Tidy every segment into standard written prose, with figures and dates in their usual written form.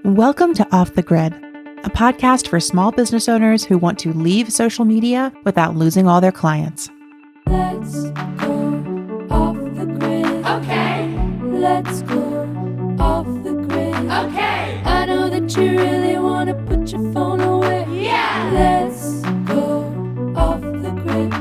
Welcome to Off the Grid, a podcast for small business owners who want to leave social media without losing all their clients. Let's go off the grid. Okay. Let's go off the grid. Okay. I know that you really want to put your phone away. Yeah. Let's go off the grid.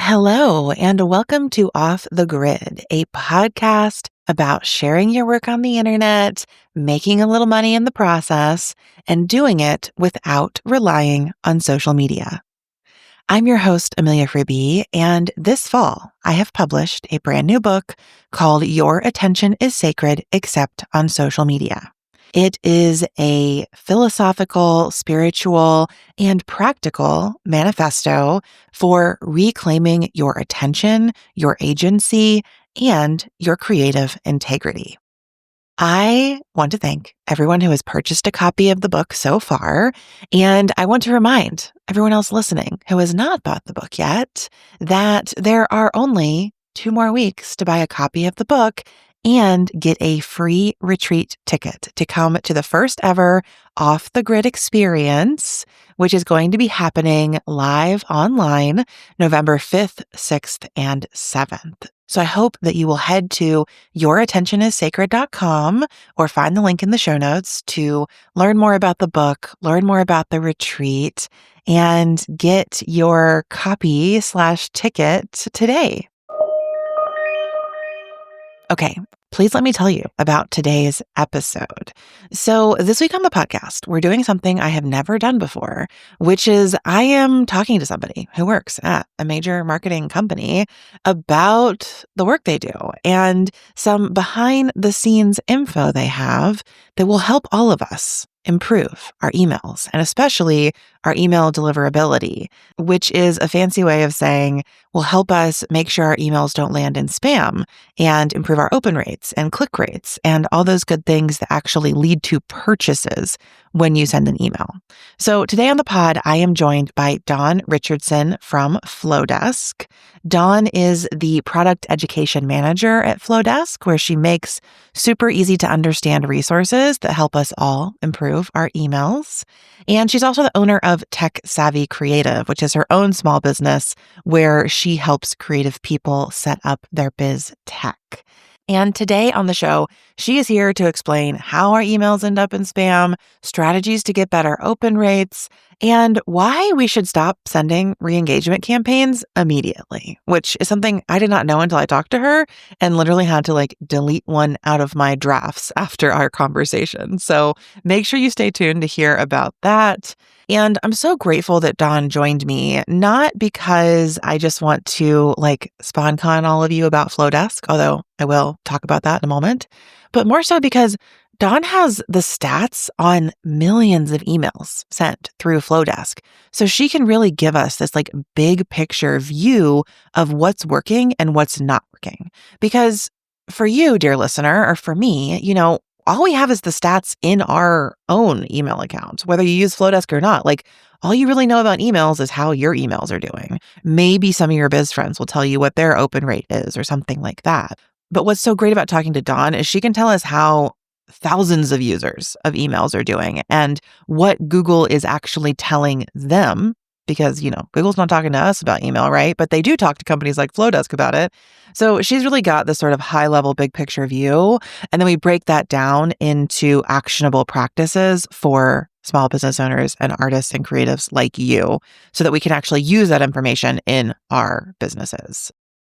Hello, and welcome to Off the Grid, a podcast about sharing your work on the internet, making a little money in the process, and doing it without relying on social media. I'm your host, Amelia, and this fall, I have published a brand new book called Your Attention is Sacred Except on Social Media. It is a philosophical, spiritual, and practical manifesto for reclaiming your attention, your agency, and your creative integrity. I want to thank everyone who has purchased a copy of the book so far, and I want to remind everyone else listening who has not bought the book yet that there are only 2 more weeks to buy a copy of the book and get a free retreat ticket to come to the first ever Off the Grid experience, which is going to be happening live online November 5th, 6th, and 7th. So I hope that you will head to yourattentionissacred.com or find the link in the show notes to learn more about the book, learn more about the retreat, and get your copy/ticket today. Okay, please let me tell you about today's episode. So this week on the podcast, we're doing something I have never done before, which is I am talking to somebody who works at a major marketing company about the work they do and some behind the scenes info they have that will help all of us improve our emails and especially our email deliverability, which is a fancy way of saying will help us make sure our emails don't land in spam and improve our open rates and click rates and all those good things that actually lead to purchases when you send an email. So today on the pod, I am joined by Dawn Richardson from Flodesk. Dawn is the product education manager at Flodesk, where she makes super easy to understand resources that help us all improve our emails. And she's also the owner of Tech Savvy Creative, which is her own small business where she helps creative people set up their biz tech. And today on the show, she is here to explain how our emails end up in spam, strategies to get better open rates, and why we should stop sending re-engagement campaigns immediately, which is something I did not know until I talked to her and literally had to delete one out of my drafts after our conversation. So make sure you stay tuned to hear about that. And I'm so grateful that Dawn joined me, not because I just want to spawn con all of you about Flodesk, although I will talk about that in a moment, but more so because Dawn has the stats on millions of emails sent through Flodesk. So she can really give us this big picture view of what's working and what's not working. Because for you, dear listener, or for me, all we have is the stats in our own email account, whether you use Flodesk or not. All you really know about emails is how your emails are doing. Maybe some of your biz friends will tell you what their open rate is or something like that. But what's so great about talking to Dawn is she can tell us how thousands of users of emails are doing and what Google is actually telling them. Because, Google's not talking to us about email, right? But they do talk to companies like Flodesk about it. So she's really got this sort of high level, big picture view. And then we break that down into actionable practices for small business owners and artists and creatives like you so that we can actually use that information in our businesses.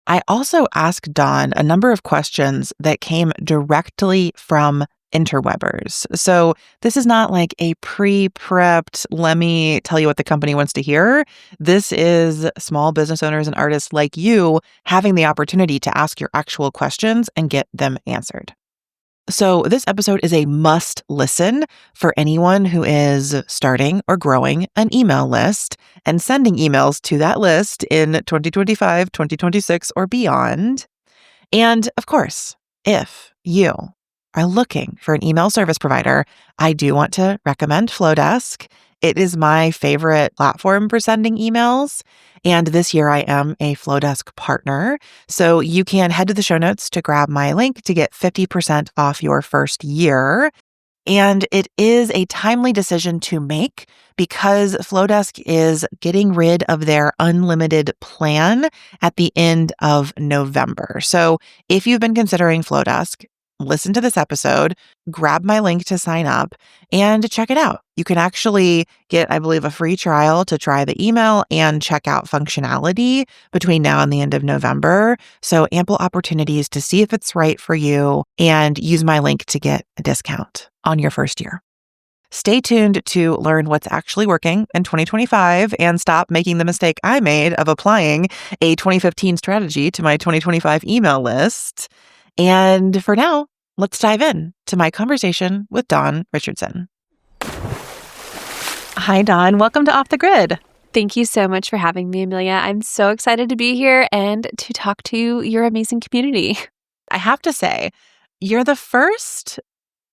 I also asked Dawn a number of questions that came directly from interwebers. So this is not a pre-prepped, let me tell you what the company wants to hear. This is small business owners and artists like you having the opportunity to ask your actual questions and get them answered. So this episode is a must listen for anyone who is starting or growing an email list and sending emails to that list in 2025, 2026, or beyond. And of course, if you are looking for an email service provider, I do want to recommend Flodesk. It is my favorite platform for sending emails. And this year I am a Flodesk partner. So you can head to the show notes to grab my link to get 50% off your first year. And it is a timely decision to make because Flodesk is getting rid of their unlimited plan at the end of November. So if you've been considering Flodesk, listen to this episode, grab my link to sign up, and check it out. You can actually get, I believe, a free trial to try the email and check out functionality between now and the end of November. So ample opportunities to see if it's right for you and use my link to get a discount on your first year. Stay tuned to learn what's actually working in 2025 and stop making the mistake I made of applying a 2015 strategy to my 2025 email list. And for now, let's dive in to my conversation with Dawn Richardson. Hi, Dawn. Welcome to Off the Grid. Thank you so much for having me, Amelia. I'm so excited to be here and to talk to your amazing community. I have to say, you're the first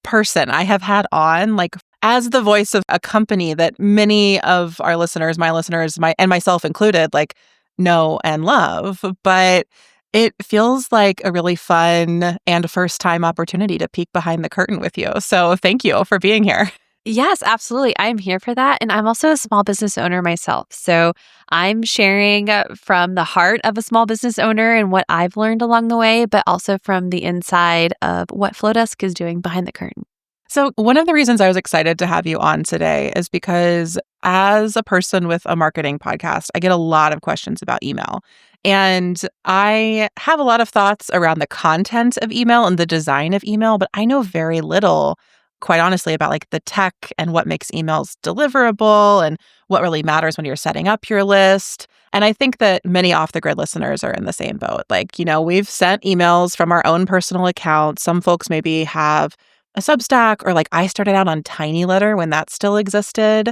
person I have had on, like, as the voice of a company that many of our listeners, and myself included, like, know and love. But it feels like a really fun and first-time opportunity to peek behind the curtain with you. So thank you for being here. Yes, absolutely. I'm here for that. And I'm also a small business owner myself. So I'm sharing from the heart of a small business owner and what I've learned along the way, but also from the inside of what Flodesk is doing behind the curtain. So one of the reasons I was excited to have you on today is because as a person with a marketing podcast, I get a lot of questions about email. And I have a lot of thoughts around the content of email and the design of email, but I know very little, quite honestly, about like the tech and what makes emails deliverable and what really matters when you're setting up your list. And I think that many Off the Grid listeners are in the same boat. Like, we've sent emails from our own personal accounts. Some folks maybe have a Substack, or like I started out on Tiny Letter when that still existed.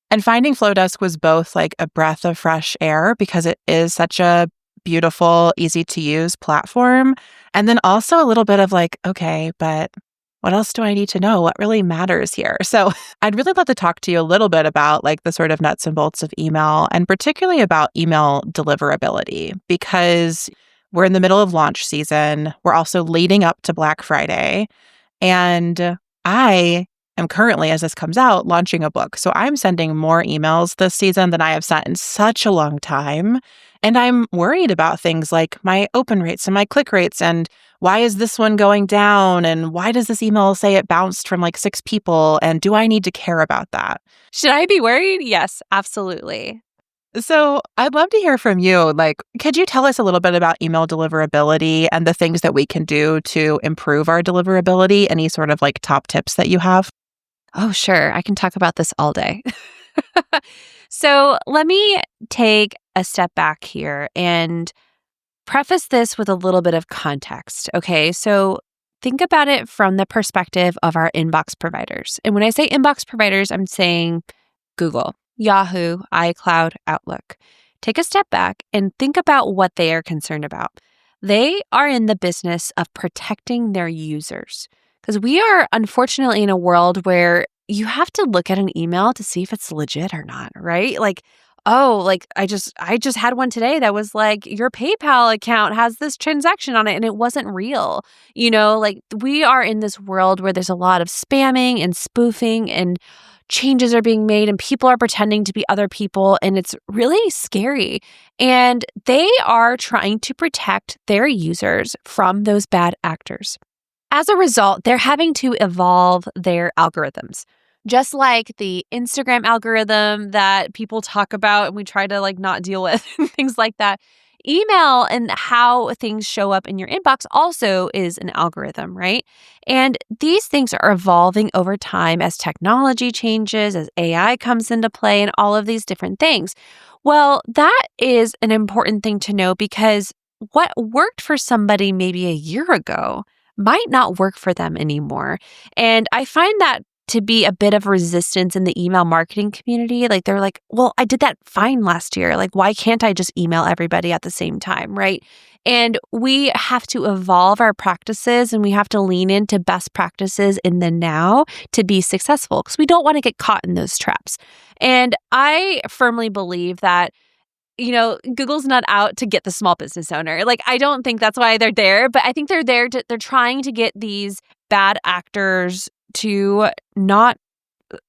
And finding Flodesk was both like a breath of fresh air because it is such a beautiful, easy to use platform. And then also a little bit of like, okay, but what else do I need to know? What really matters here? So I'd really love to talk to you a little bit about like the sort of nuts and bolts of email, and particularly about email deliverability, because we're in the middle of launch season. We're also leading up to Black Friday. And I am currently, as this comes out, launching a book. So I'm sending more emails this season than I have sent in such a long time. And I'm worried about things like my open rates and my click rates. And why is this one going down? And why does this email say it bounced from like 6 people? And do I need to care about that? Should I be worried? Yes, absolutely. So I'd love to hear from you. Like, could you tell us a little bit about email deliverability and the things that we can do to improve our deliverability? Any sort of like top tips that you have? Oh, sure. I can talk about this all day. So let me take a step back here and preface this with a little bit of context. Okay, so think about it from the perspective of our inbox providers. And when I say inbox providers, I'm saying Google, Yahoo, iCloud, Outlook. Take a step back and think about what they are concerned about. They are in the business of protecting their users, because we are unfortunately in a world where you have to look at an email to see if it's legit or not, right? Like, oh, like I just had one today that was like, your PayPal account has this transaction on it and it wasn't real. Like we are in this world where there's a lot of spamming and spoofing and changes are being made and people are pretending to be other people, and it's really scary. And they are trying to protect their users from those bad actors. As a result, they're having to evolve their algorithms. Just like the Instagram algorithm that people talk about and we try to like not deal with and things like that. Email and how things show up in your inbox also is an algorithm, right? And these things are evolving over time as technology changes, as AI comes into play, and all of these different things. Well, that is an important thing to know, because what worked for somebody maybe a year ago might not work for them anymore. And I find that to be a bit of resistance in the email marketing community. Like they're like, well, I did that fine last year. Like, why can't I just email everybody at the same time, right? And we have to evolve our practices and we have to lean into best practices in the now to be successful because we don't want to get caught in those traps. And I firmly believe that Google's not out to get the small business owner. Like, I don't think that's why they're there, but I think they're there they're trying to get these bad actors to not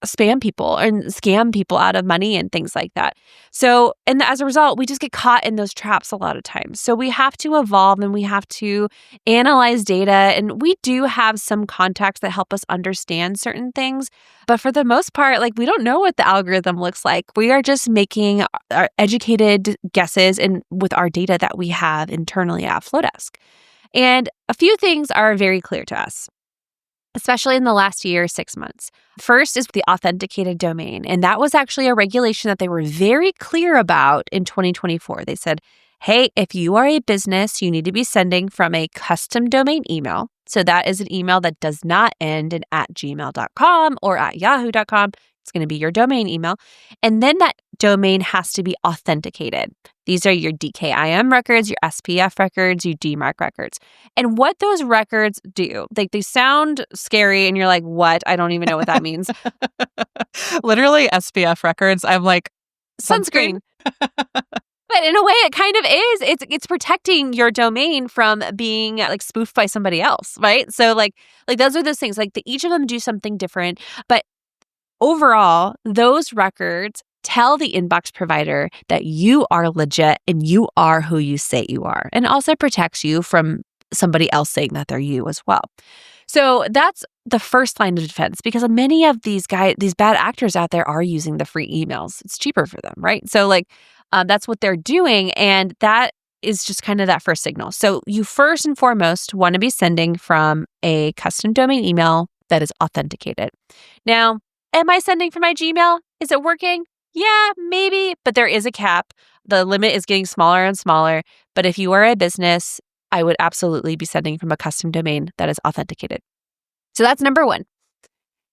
spam people and scam people out of money and things like that. So, and as a result, we just get caught in those traps a lot of times. So we have to evolve and we have to analyze data. And we do have some contacts that help us understand certain things. But for the most part, like, we don't know what the algorithm looks like. We are just making our educated guesses and with our data that we have internally at Flodesk. And a few things are very clear to us, especially in the last year, 6 months. First is the authenticated domain. And that was actually a regulation that they were very clear about in 2024. They said, hey, if you are a business, you need to be sending from a custom domain email. So that is an email that does not end in @gmail.com or @yahoo.com. It's going to be your domain email. And then that domain has to be authenticated. These are your DKIM records, your SPF records, your DMARC records. And what those records do, they sound scary and you're like, what? I don't even know what that means. Literally SPF records. I'm like, sunscreen. But in a way, it kind of is. It's protecting your domain from being like spoofed by somebody else, right? So like those are those things. Like each of them do something different, but overall, those records tell the inbox provider that you are legit and you are who you say you are, and also protects you from somebody else saying that they're you as well. So that's the first line of defense, because many of these bad actors out there are using the free emails. It's cheaper for them, right? So that's what they're doing, and that is just kind of that first signal. So you first and foremost want to be sending from a custom domain email that is authenticated. Now, am I sending from my Gmail? Is it working? Yeah, maybe, but there is a cap. The limit is getting smaller and smaller. But if you are a business, I would absolutely be sending from a custom domain that is authenticated. So that's number one.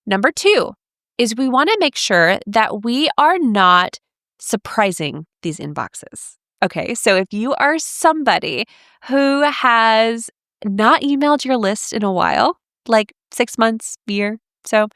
Number two is we want to make sure that we are not surprising these inboxes. Okay, so if you are somebody who has not emailed your list in a while, like 6 months, year, so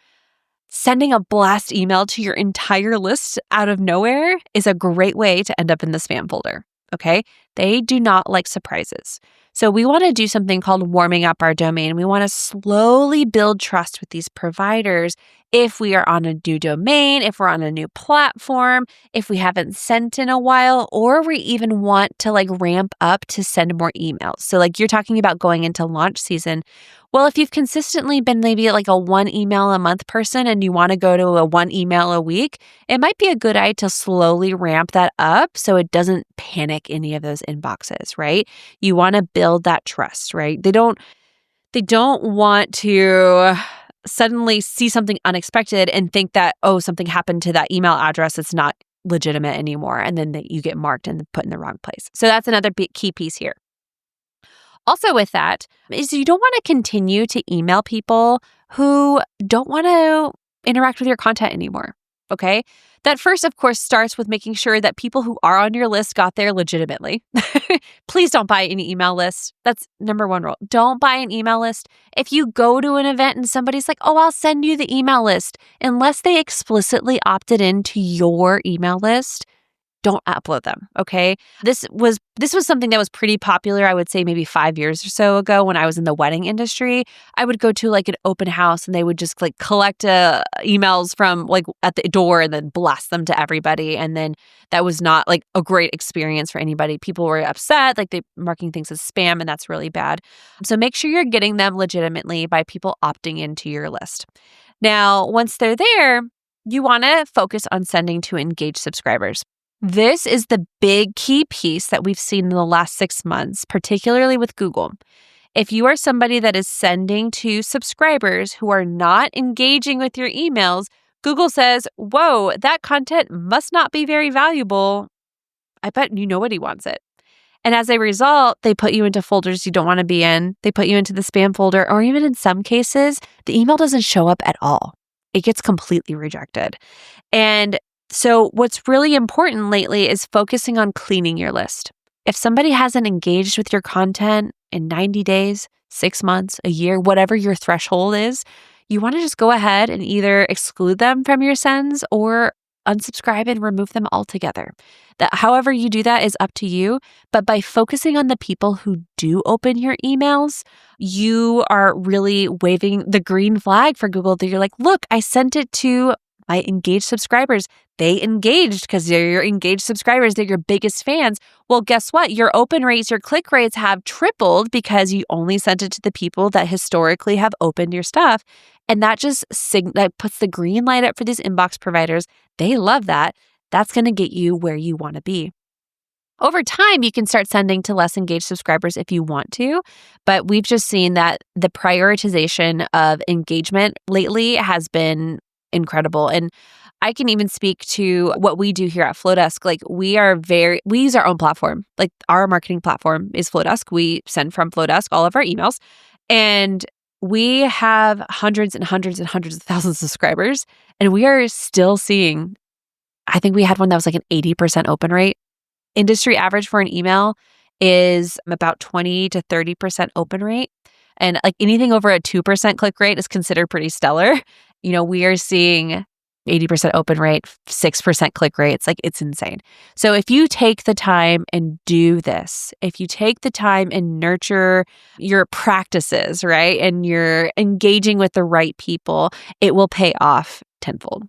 sending a blast email to your entire list out of nowhere is a great way to end up in the spam folder, okay? They do not like surprises. So we want to do something called warming up our domain. We want to slowly build trust with these providers if we are on a new domain, if we're on a new platform, if we haven't sent in a while, or we even want to ramp up to send more emails. So you're talking about going into launch season. Well, if you've consistently been maybe a 1 email a month person and you want to go to a 1 email a week, it might be a good idea to slowly ramp that up so it doesn't panic any of those inboxes, right? You want to build that trust, right? They don't want to suddenly see something unexpected and think that, oh, something happened to that email address that's not legitimate anymore, and then you get marked and put in the wrong place. So that's another big key piece here. Also with that is you don't want to continue to email people who don't want to interact with your content anymore, okay? That first, of course, starts with making sure that people who are on your list got there legitimately. Please don't buy any email list. That's number one rule. Don't buy an email list. If you go to an event and somebody's like, oh, I'll send you the email list, unless they explicitly opted into your email list, don't upload them, okay? This was something that was pretty popular, I would say maybe 5 years or so ago when I was in the wedding industry. I would go to an open house and they would just collect emails from at the door and then blast them to everybody. And then that was not a great experience for anybody. People were upset, they marking things as spam, and that's really bad. So make sure you're getting them legitimately by people opting into your list. Now, once they're there, you want to focus on sending to engaged subscribers. This is the big key piece that we've seen in the last 6 months, particularly with Google. If you are somebody that is sending to subscribers who are not engaging with your emails, Google says, whoa, that content must not be very valuable. I bet nobody wants it. And as a result, they put you into folders you don't want to be in. They put you into the spam folder, or even in some cases, the email doesn't show up at all. it gets completely rejected. And so what's really important lately is focusing on cleaning your list. If somebody hasn't engaged with your content in 90 days, 6 months, a year, whatever your threshold is, you want to just go ahead and either exclude them from your sends or unsubscribe and remove them altogether. However you do that is up to you. But by focusing on the people who do open your emails, you are really waving the green flag for Google that you're like, look, I sent it to my engaged subscribers. They engaged because they're your engaged subscribers. They're your biggest fans. Well, guess what? Your open rates, your click rates have tripled because you only sent it to the people that historically have opened your stuff. And that just that puts the green light up for these inbox providers. They love that. That's going to get you where you want to be. Over time, you can start sending to less engaged subscribers if you want to, but we've just seen that the prioritization of engagement lately has been incredible. And I can even speak to what we do here at Flodesk. Like we use our own platform. Like our marketing platform is Flodesk. We send from Flodesk all of our emails, and we have hundreds and hundreds and hundreds of thousands of subscribers, and we are still seeing, I think we had one that was like an 80% open rate. Industry average for an email is about 20 to 30% open rate. And like anything over a 2% click rate is considered pretty stellar. We are seeing 80% open rate, 6% click rate. It's insane. So if you take the time and do this, if you take the time and nurture your practices, right, and you're engaging with the right people, it will pay off tenfold.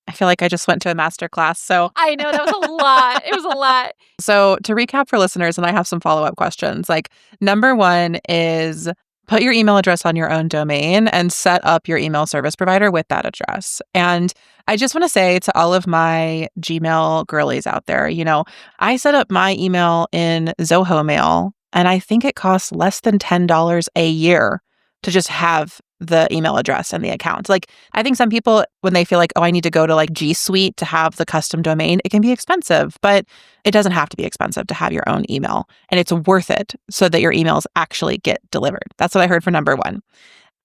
I feel like I just went to a master class. So I know that was a lot. It was a lot. So to recap for listeners, and I have some follow-up questions, like number one is put your email address on your own domain and set up your email service provider with that address. And I just want to say to all of my Gmail girlies out there, I set up my email in Zoho Mail, and I think it costs less than $10 a year to just have the email address and the account. Like, I think some people, when they feel like, oh, I need to go to like G Suite to have the custom domain, it can be expensive, but it doesn't have to be expensive to have your own email. And it's worth it so that your emails actually get delivered. That's what I heard for number one.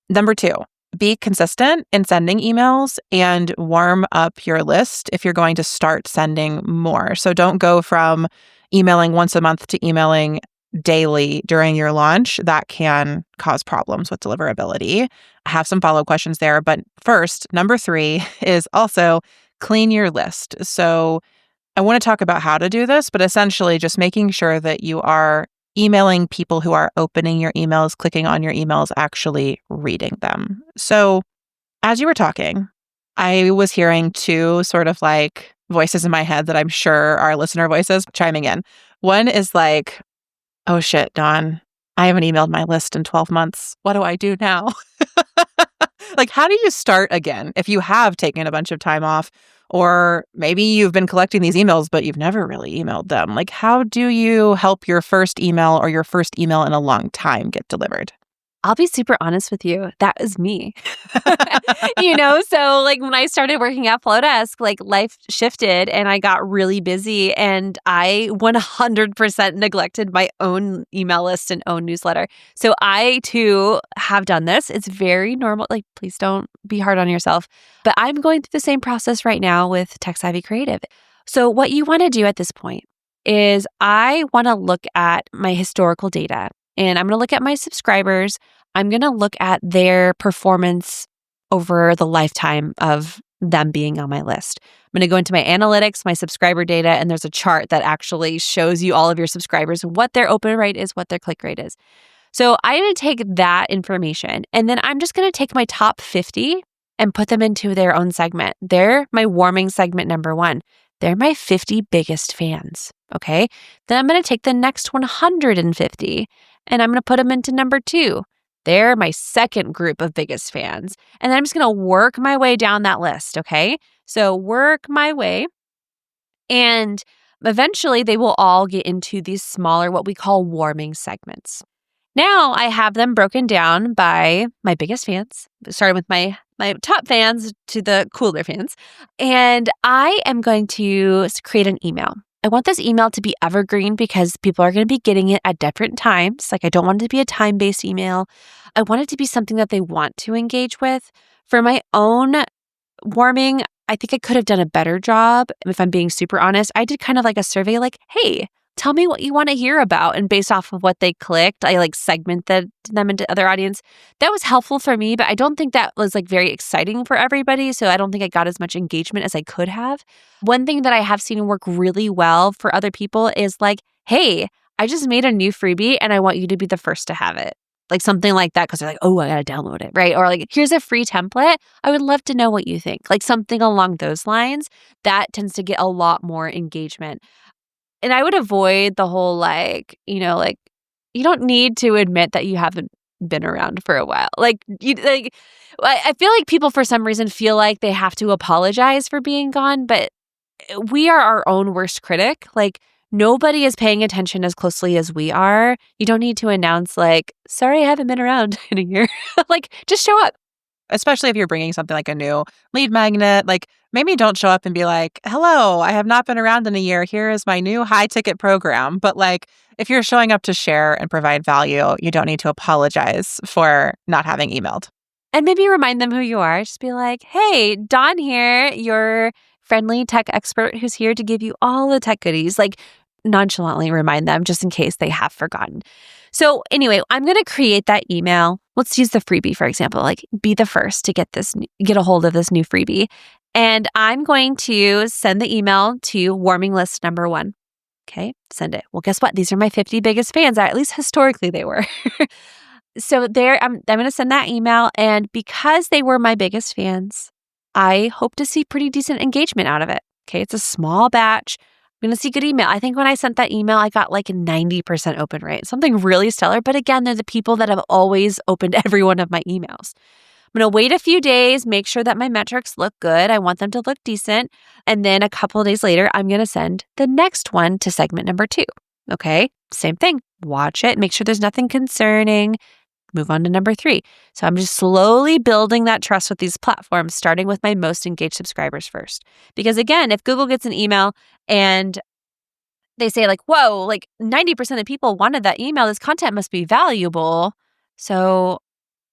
Number two, be consistent in sending emails and warm up your list if you're going to start sending more. So don't go from emailing once a month to emailing daily during your launch. That can cause problems with deliverability. I have some follow-up questions there. But first, number three is also clean your list. So I want to talk about how to do this, but essentially just making sure that you are emailing people who are opening your emails, clicking on your emails, actually reading them. So as you were talking, I was hearing two sort of like voices in my head that I'm sure are listener voices chiming in. One is like, oh shit, Dawn, I haven't emailed my list in 12 months. What do I do now? Like, how do you start again if you have taken a bunch of time off, or maybe you've been collecting these emails, but you've never really emailed them? Like, how do you help your first email or your first email in a long time get delivered? I'll be super honest with you. That was me. So like when I started working at Flodesk, like life shifted and I got really busy and I 100% neglected my own email list and own newsletter. So I too have done this. It's very normal. Like, please don't be hard on yourself. But I'm going through the same process right now with Tech Savvy Creative. So what you want to do at this point is I want to look at my historical data. And I'm going to look at my subscribers. I'm going to look at their performance over the lifetime of them being on my list. I'm going to go into my analytics, my subscriber data, and there's a chart that actually shows you all of your subscribers, what their open rate is, what their click rate is. So I'm going to take that information, and then I'm just going to take my top 50 and put them into their own segment. They're my warming segment number one. They're my 50 biggest fans, okay? Then I'm going to take the next 150 and I'm going to put them into number two. They're my second group of biggest fans. And then I'm just going to work my way down that list, okay? So work my way. And eventually they will all get into these smaller, what we call warming segments. Now I have them broken down by my biggest fans, starting with my top fans to the cooler fans. And I am going to create an email. I want this email to be evergreen because people are going to be getting it at different times. Like, I don't want it to be a time-based email. I want it to be something that they want to engage with. For my own warming, I think I could have done a better job. If I'm being super honest, I did kind of like a survey like, hey, tell me what you want to hear about. And based off of what they clicked, I like segmented them into other audience. That was helpful for me, but I don't think that was like very exciting for everybody. So I don't think I got as much engagement as I could have. One thing that I have seen work really well for other people is like, hey, I just made a new freebie and I want you to be the first to have it. Like something like that, because they're like, oh, I got to download it, right? Or like, here's a free template. I would love to know what you think. Like something along those lines, that tends to get a lot more engagement. And I would avoid the whole like, like you don't need to admit that you haven't been around for a while. I feel like people for some reason feel like they have to apologize for being gone, but we are our own worst critic. Like nobody is paying attention as closely as we are. You don't need to announce like, sorry, I haven't been around in a year. Like just show up. Especially if you're bringing something like a new lead magnet, like maybe don't show up and be like, hello, I have not been around in a year. Here is my new high ticket program. But like, if you're showing up to share and provide value, you don't need to apologize for not having emailed. And maybe remind them who you are. Just be like, hey, Dawn here, your friendly tech expert who's here to give you all the tech goodies. Like nonchalantly remind them just in case they have forgotten. So anyway, I'm going to create that email. Let's use the freebie, for example, like be the first to get a hold of this new freebie. And I'm going to send the email to warming list number 1. Okay, send it. Well, guess what? These are my 50 biggest fans, or at least historically they were. So I'm going to send that email. And because they were my biggest fans, I hope to see pretty decent engagement out of it. Okay, it's a small batch. I'm going to see good email. I think when I sent that email, I got like a 90% open rate, something really stellar. But again, they're the people that have always opened every one of my emails. I'm going to wait a few days, make sure that my metrics look good. I want them to look decent. And then a couple of days later, I'm going to send the next one to segment number 2. Okay, same thing. Watch it. Make sure there's nothing concerning. Move on to number 3. So I'm just slowly building that trust with these platforms, starting with my most engaged subscribers first. Because again, if Google gets an email and they say like, whoa, like 90% of people wanted that email, this content must be valuable. So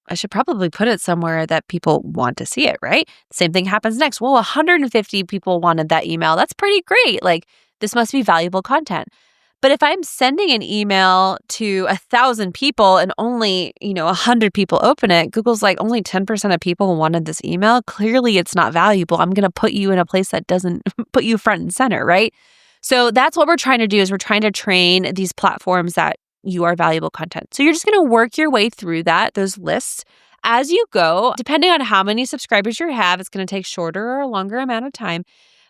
I should probably put it somewhere that people want to see it, right? Same thing happens next. Well, 150 people wanted that email. That's pretty great. Like this must be valuable content. But if I'm sending an email to 1,000 people and only, 100 people open it, Google's like only 10% of people wanted this email. Clearly it's not valuable. I'm going to put you in a place that doesn't put you front and center, right? So that's what we're trying to do is we're trying to train these platforms that you are valuable content. So you're just going to work your way through those lists as you go. Depending on how many subscribers you have, it's going to take shorter or a longer amount of time.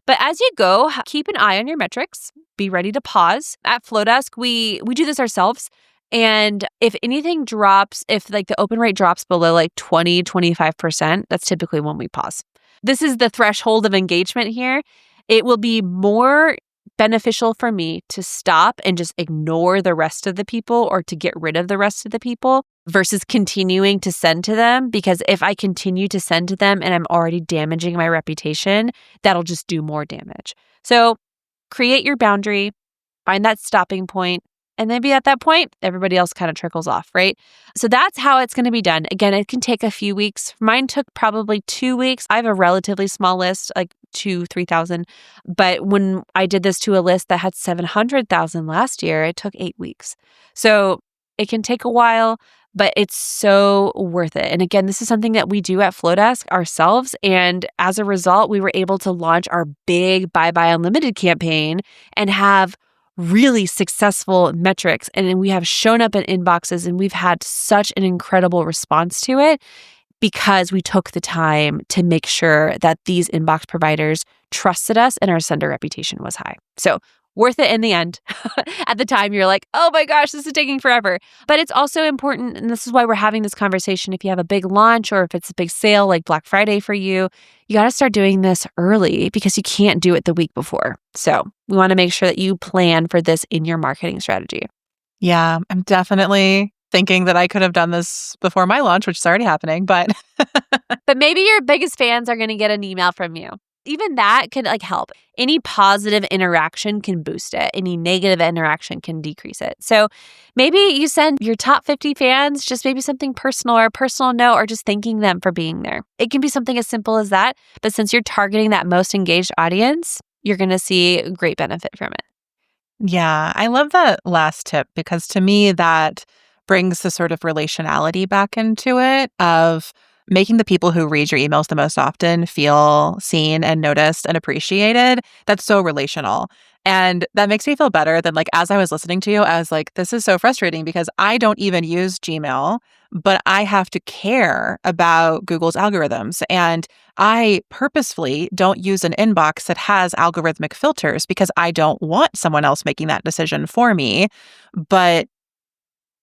But as you go, keep an eye on your metrics. Be ready to pause. At Flodesk, we do this ourselves. And if anything drops, if like the open rate drops below like 20, 25%, that's typically when we pause. This is the threshold of engagement here. It will be more beneficial for me to stop and just ignore the rest of the people or to get rid of the rest of the people versus continuing to send to them. Because if I continue to send to them and I'm already damaging my reputation, that'll just do more damage. So create your boundary, find that stopping point, and maybe at that point, everybody else kind of trickles off, right? So that's how it's going to be done. Again, it can take a few weeks. Mine took probably 2 weeks. I have a relatively small list, like 3,000. But when I did this to a list that had 700,000 last year, it took 8 weeks. So it can take a while, but it's so worth it. And again, this is something that we do at Flodesk ourselves. And as a result, we were able to launch our big Buy Unlimited campaign and have really successful metrics. And we have shown up in inboxes and we've had such an incredible response to it because we took the time to make sure that these inbox providers trusted us and our sender reputation was high. So worth it in the end. At the time, you're like, oh my gosh, this is taking forever. But it's also important, and this is why we're having this conversation, if you have a big launch or if it's a big sale like Black Friday for you, you got to start doing this early because you can't do it the week before. So we want to make sure that you plan for this in your marketing strategy. Yeah, I'm definitely thinking that I could have done this before my launch, which is already happening, but But maybe your biggest fans are going to get an email from you. Even that could help. Any positive interaction can boost it. Any negative interaction can decrease it. So maybe you send your top 50 fans just maybe something personal or a personal note or just thanking them for being there. It can be something as simple as that. But since you're targeting that most engaged audience, you're going to see great benefit from it. Yeah, I love that last tip because to me that brings the sort of relationality back into it of making the people who read your emails the most often feel seen and noticed and appreciated. That's so relational. And that makes me feel better than as I was listening to you, I was like, this is so frustrating because I don't even use Gmail, but I have to care about Google's algorithms. And I purposefully don't use an inbox that has algorithmic filters because I don't want someone else making that decision for me. But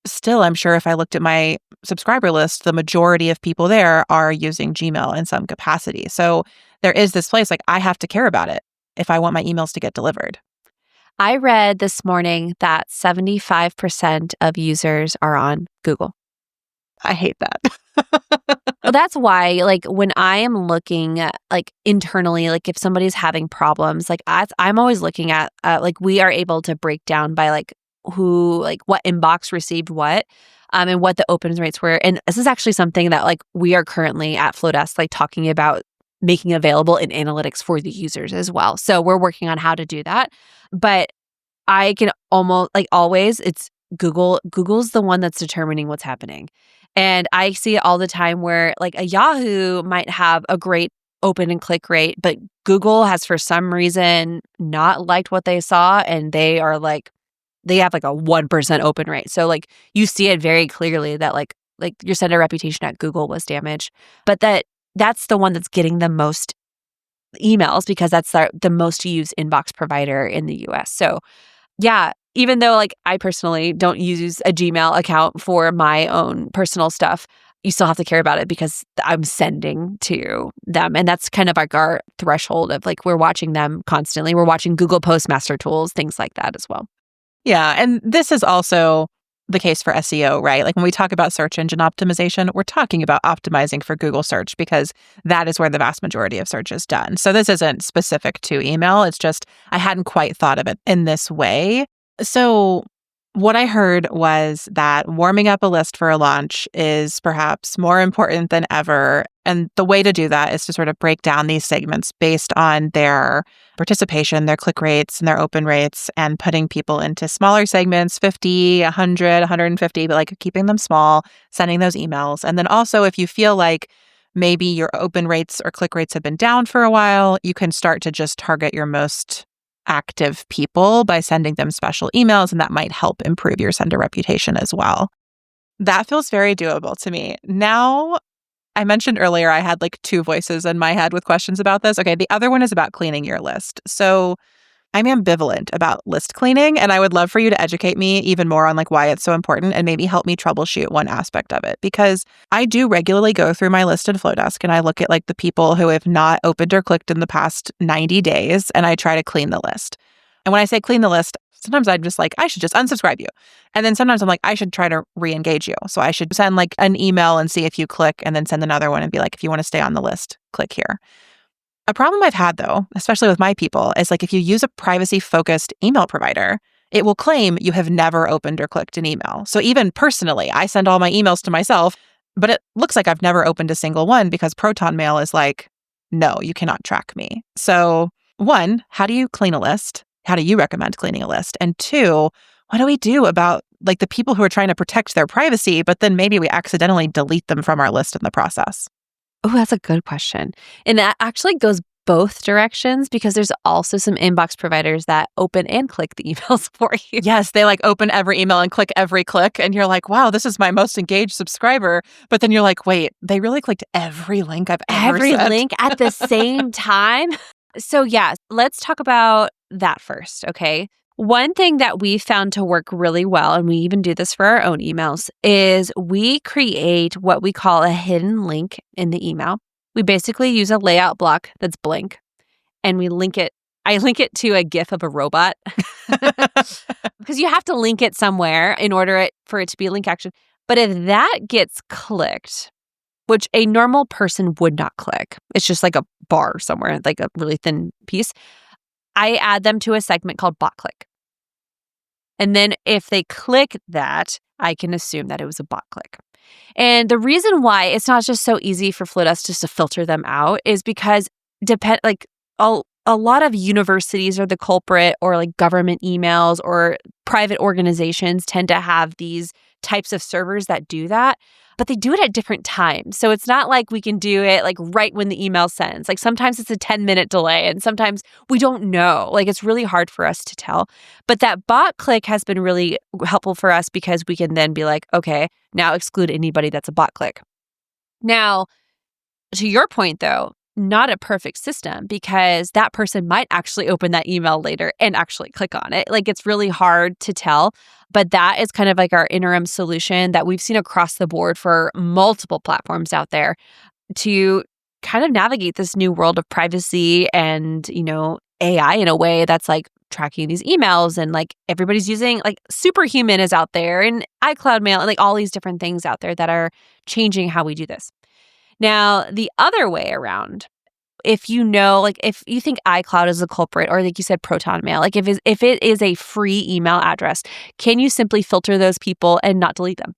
still, I'm sure if I looked at my subscriber list, the majority of people there are using Gmail in some capacity. So there is this place I have to care about it if I want my emails to get delivered. I read this morning that 75% of users are on Google. I hate that. Well, that's why, when I am looking at, internally, if somebody's having problems, I'm always looking at, we are able to break down by, who, what inbox received what, and what the open rates were. And this is actually something that, we are currently at Flodesk, talking about making available in analytics for the users as well. So we're working on how to do that. But I can almost, always, it's Google. Google's the one that's determining what's happening. And I see it all the time where a Yahoo might have a great open and click rate, but Google has for some reason not liked what they saw, and they are they have a 1% open rate. So you see it very clearly that your sender reputation at Google was damaged, but that's the one that's getting the most emails because that's the most used inbox provider in the US. So yeah, even though I personally don't use a Gmail account for my own personal stuff, you still have to care about it because I'm sending to them. And that's kind of our threshold of we're watching them constantly. We're watching Google Postmaster tools, things like that as well. Yeah. And this is also the case for SEO, right? When we talk about search engine optimization, we're talking about optimizing for Google search because that is where the vast majority of search is done. So this isn't specific to email. It's just I hadn't quite thought of it in this way. So what I heard was that warming up a list for a launch is perhaps more important than ever. And the way to do that is to sort of break down these segments based on their participation, their click rates, and their open rates, and putting people into smaller segments, 50, 100, 150, but keeping them small, sending those emails. And then also, if you feel like maybe your open rates or click rates have been down for a while, you can start to just target your most active people by sending them special emails, and that might help improve your sender reputation as well. That feels very doable to me. Now, I mentioned earlier I had 2 voices in my head with questions about this. Okay, the other one is about cleaning your list. So I'm ambivalent about list cleaning, and I would love for you to educate me even more on why it's so important and maybe help me troubleshoot one aspect of it. Because I do regularly go through my list in Flodesk and I look at the people who have not opened or clicked in the past 90 days, and I try to clean the list. And when I say clean the list, sometimes I'm just I should just unsubscribe you. And then sometimes I'm I should try to re-engage you. So I should send an email and see if you click, and then send another one and be if you want to stay on the list, click here. A problem I've had, though, especially with my people, is if you use a privacy-focused email provider, it will claim you have never opened or clicked an email. So even personally, I send all my emails to myself, but it looks like I've never opened a single one because Proton Mail is no, you cannot track me. So 1, how do you clean a list? How do you recommend cleaning a list? And 2, what do we do about the people who are trying to protect their privacy, but then maybe we accidentally delete them from our list in the process? Oh, that's a good question. And that actually goes both directions because there's also some inbox providers that open and click the emails for you. Yes, they open every email and click every click. And you're wow, this is my most engaged subscriber. But then you're wait, they really clicked every link I've ever Every sent. link at the same time. So yeah, let's talk about that first, okay? One thing that we found to work really well, and we even do this for our own emails, is we create what we call a hidden link in the email. We basically use a layout block that's blank, and we link it. I link it to a GIF of a robot because you have to link it somewhere in order for it to be a link action. But if that gets clicked, which a normal person would not click. It's just like a bar somewhere, like a really thin piece. I add them to a segment called bot click. And then if they click that, I can assume that it was a bot click. And the reason why it's not just so easy for Flodesk just to filter them out is because a lot of universities are the culprit, or like government emails or private organizations tend to have these types of servers that do that, but they do it at different times. So it's not like we can do it like right when the email sends. Like sometimes it's a 10-minute delay and sometimes we don't know. Like it's really hard for us to tell. But that bot click has been really helpful for us because we can then be like, okay, now exclude anybody that's a bot click. Now, to your point though, not a perfect system because that person might actually open that email later and actually click on it. Like it's really hard to tell, but that is kind of like our interim solution that we've seen across the board for multiple platforms out there to kind of navigate this new world of privacy and, AI in a way that's like tracking these emails, and like everybody's using like Superhuman is out there and iCloud Mail and like all these different things out there that are changing how we do this. Now, the other way around, if you think iCloud is a culprit, or like you said, Proton Mail, like if it is a free email address, can you simply filter those people and not delete them?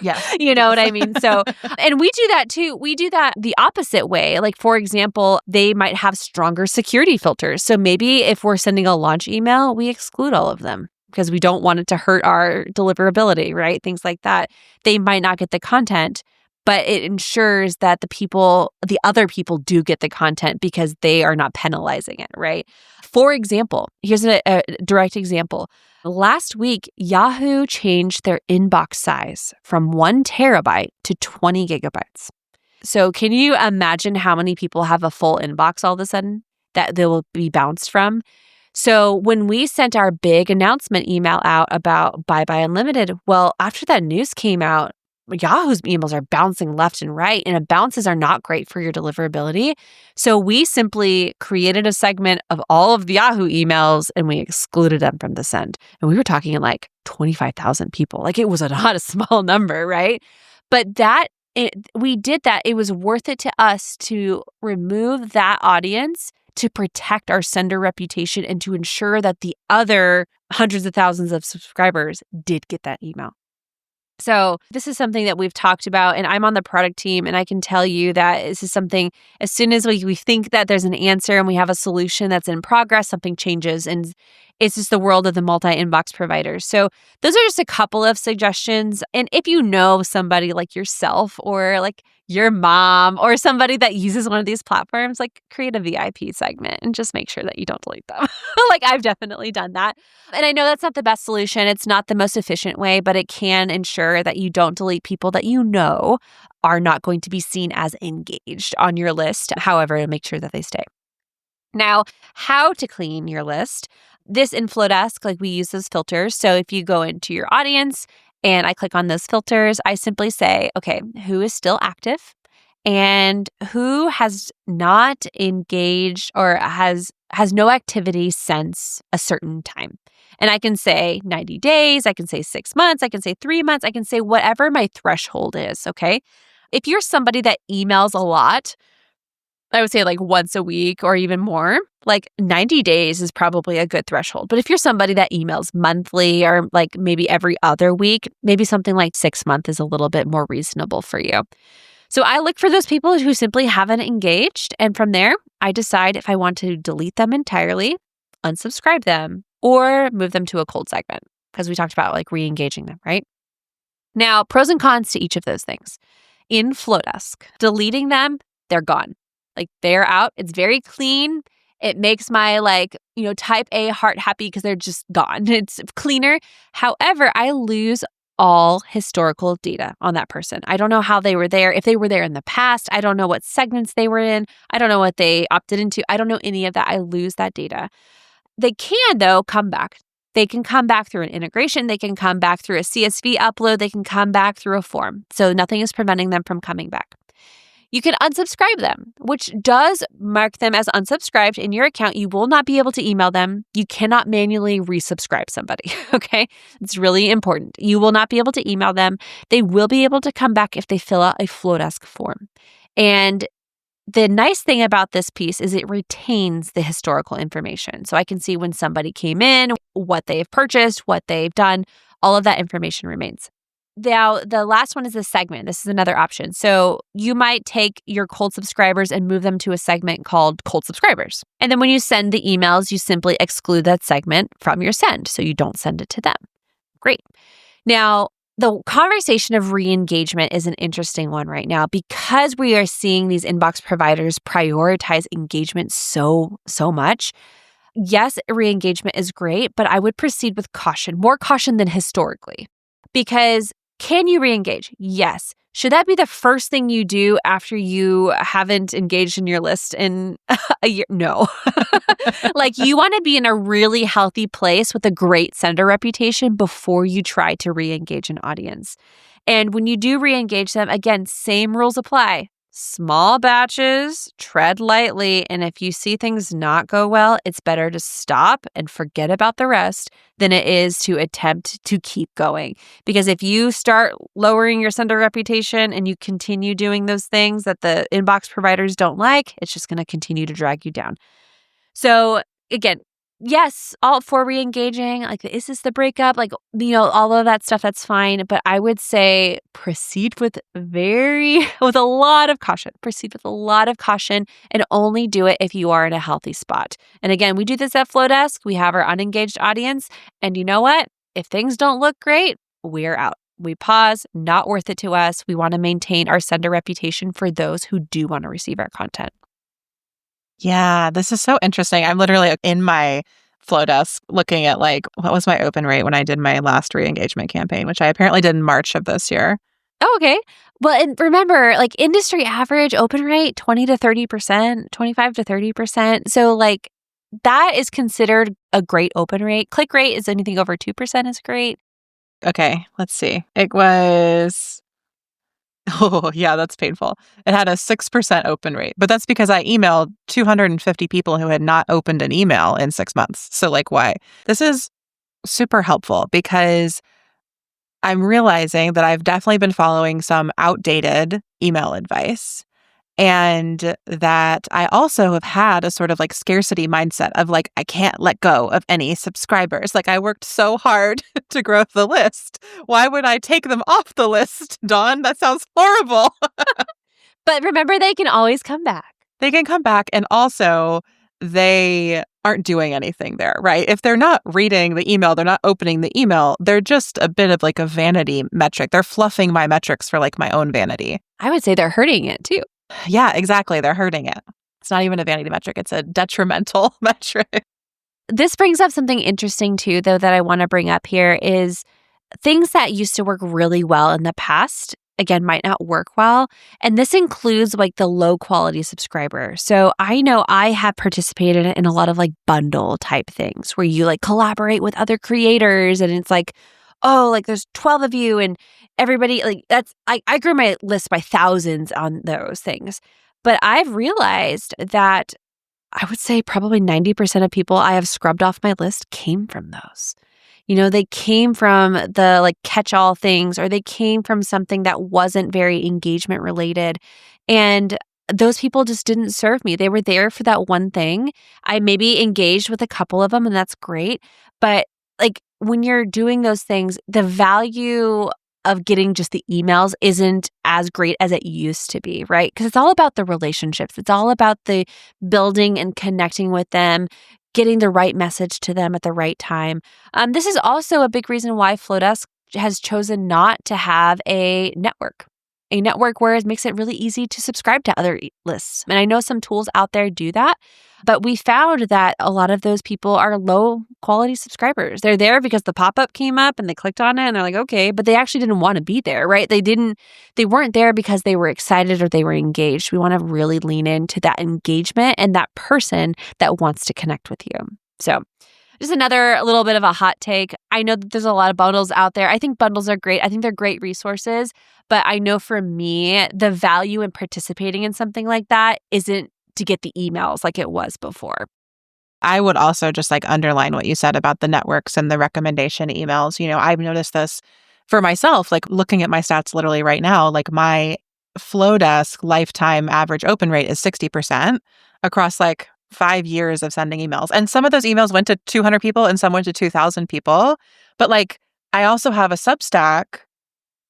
Yeah. You know what I mean? So, and we do that too. We do that the opposite way. Like, for example, they might have stronger security filters. So maybe if we're sending a launch email, we exclude all of them because we don't want it to hurt our deliverability, right? Things like that. They might not get the content, but it ensures that the other people do get the content because they are not penalizing it, right? For example, here's a direct example. Last week, Yahoo changed their inbox size from 1 terabyte to 20 gigabytes. So can you imagine how many people have a full inbox all of a sudden that they will be bounced from? So when we sent our big announcement email out about Bye Bye Unlimited, well, after that news came out, Yahoo's emails are bouncing left and right, and bounces are not great for your deliverability. So we simply created a segment of all of the Yahoo emails and we excluded them from the send. And we were talking like 25,000 people. Like it was not a small number, right? But we did that. It was worth it to us to remove that audience to protect our sender reputation and to ensure that the other hundreds of thousands of subscribers did get that email. So this is something that we've talked about, and I'm on the product team, and I can tell you that this is something, as soon as we think that there's an answer and we have a solution that's in progress, something changes, and it's just the world of the multi-inbox providers. So those are just a couple of suggestions. And if you know somebody like yourself or like your mom or somebody that uses one of these platforms, like create a VIP segment and just make sure that you don't delete them. Like I've definitely done that. And I know that's not the best solution. It's not the most efficient way, but it can ensure that you don't delete people that you know are not going to be seen as engaged on your list. However, to make sure that they stay. Now, how to clean your list. This in Flodesk, like we use those filters. So if you go into your audience and I click on those filters, I simply say, okay, who is still active and who has not engaged or has no activity since a certain time. And I can say 90 days, I can say 6 months, I can say 3 months, I can say whatever my threshold is, okay? If you're somebody that emails a lot, I would say like once a week or even more, like 90 days is probably a good threshold. But if you're somebody that emails monthly or like maybe every other week, maybe something like 6 months is a little bit more reasonable for you. So I look for those people who simply haven't engaged. And from there, I decide if I want to delete them entirely, unsubscribe them, or move them to a cold segment, because we talked about like re-engaging them, right? Now, pros and cons to each of those things. In Flodesk, deleting them, they're gone. Like they're out. It's very clean. It makes my type A heart happy because they're just gone. It's cleaner. However, I lose all historical data on that person. I don't know how they were there. If they were there in the past, I don't know what segments they were in. I don't know what they opted into. I don't know any of that. I lose that data. They can, though, come back. They can come back through an integration. They can come back through a CSV upload. They can come back through a form. So nothing is preventing them from coming back. You can unsubscribe them, which does mark them as unsubscribed in your account. You will not be able to email them. You cannot manually resubscribe somebody, okay? It's really important. You will not be able to email them. They will be able to come back if they fill out a Flodesk form. And the nice thing about this piece is it retains the historical information. So I can see when somebody came in, what they've purchased, what they've done, all of that information remains. Now, the last one is a segment. This is another option. So you might take your cold subscribers and move them to a segment called cold subscribers. And then when you send the emails, you simply exclude that segment from your send. So you don't send it to them. Great. Now, the conversation of re-engagement is an interesting one right now because we are seeing these inbox providers prioritize engagement so much. Yes, re-engagement is great, but I would proceed with caution, more caution than historically. Because can you re-engage? Yes. Should that be the first thing you do after you haven't engaged in your list in a year? No. Like you want to be in a really healthy place with a great sender reputation before you try to re-engage an audience. And when you do re-engage them, again, same rules apply. Small batches, tread lightly, and if you see things not go well, it's better to stop and forget about the rest than it is to attempt to keep going. Because if you start lowering your sender reputation and you continue doing those things that the inbox providers don't like, it's just going to continue to drag you down. So again, yes, all for re-engaging, like, is this the breakup? Like, all of that stuff, that's fine. But I would say proceed with a lot of caution. Proceed with a lot of caution and only do it if you are in a healthy spot. And again, we do this at Flodesk. We have our unengaged audience. And you know what? If things don't look great, we're out. We pause, not worth it to us. We want to maintain our sender reputation for those who do want to receive our content. Yeah, this is so interesting. I'm literally in my Flodesk looking at what was my open rate when I did my last re-engagement campaign, which I apparently did in March of this year. Oh, okay. Well, and remember, industry average open rate, 20 to 30%, 25 to 30%. So that is considered a great open rate. Click rate is anything over 2% is great. Okay, let's see. It was... Oh, yeah, that's painful. It had a 6% open rate, but that's because I emailed 250 people who had not opened an email in 6 months. So why? This is super helpful because I'm realizing that I've definitely been following some outdated email advice and that I also have had a sort of scarcity mindset of I can't let go of any subscribers. I worked so hard to grow the list. Why would I take them off the list, Dawn? That sounds horrible. But remember, they can always come back. They can come back. And also, they aren't doing anything there, right? If they're not reading the email, they're not opening the email, they're just a bit of a vanity metric. They're fluffing my metrics for my own vanity. I would say they're hurting it too. Yeah, exactly. They're hurting it. It's not even a vanity metric. It's a detrimental metric. This brings up something interesting too, though, that I want to bring up here is things that used to work really well in the past, again, might not work well. And this includes the low quality subscriber. So I know I have participated in a lot of bundle type things where you collaborate with other creators and it's there's 12 of you and everybody I grew my list by thousands on those things. But I've realized that I would say probably 90% of people I have scrubbed off my list came from those. They came from the catch-all things or they came from something that wasn't very engagement related. And those people just didn't serve me. They were there for that one thing. I maybe engaged with a couple of them and that's great. But when you're doing those things, the value of getting just the emails isn't as great as it used to be, right? Because it's all about the relationships. It's all about the building and connecting with them, getting the right message to them at the right time. This is also a big reason why Flodesk has chosen not to have a network where it makes it really easy to subscribe to other lists. And I know some tools out there do that, but we found that a lot of those people are low quality subscribers. They're there because the pop-up came up and they clicked on it and they're okay, but they actually didn't want to be there, right? They weren't there because they were excited or they were engaged. We want to really lean into that engagement and that person that wants to connect with you. So Just another little bit of a hot take. I know that there's a lot of bundles out there. I think bundles are great. I think they're great resources. But I know for me, the value in participating in something like that isn't to get the emails like it was before. I would also just like underline what you said about the networks and the recommendation emails. I've noticed this for myself, like looking at my stats literally right now, like my Flodesk lifetime average open rate is 60% across like 5 years of sending emails. And some of those emails went to 200 people and some went to 2,000 people. But like, I also have a Substack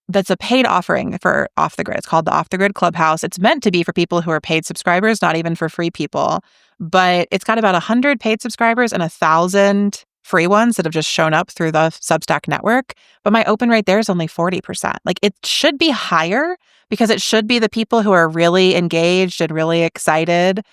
that's a paid offering for Off the Grid. It's called the Off the Grid Clubhouse. It's meant to be for people who are paid subscribers, not even for free people. But it's got about 100 paid subscribers and 1,000 free ones that have just shown up through the Substack network. But my open rate there is only 40%. Like it should be higher because it should be the people who are really engaged and really excited.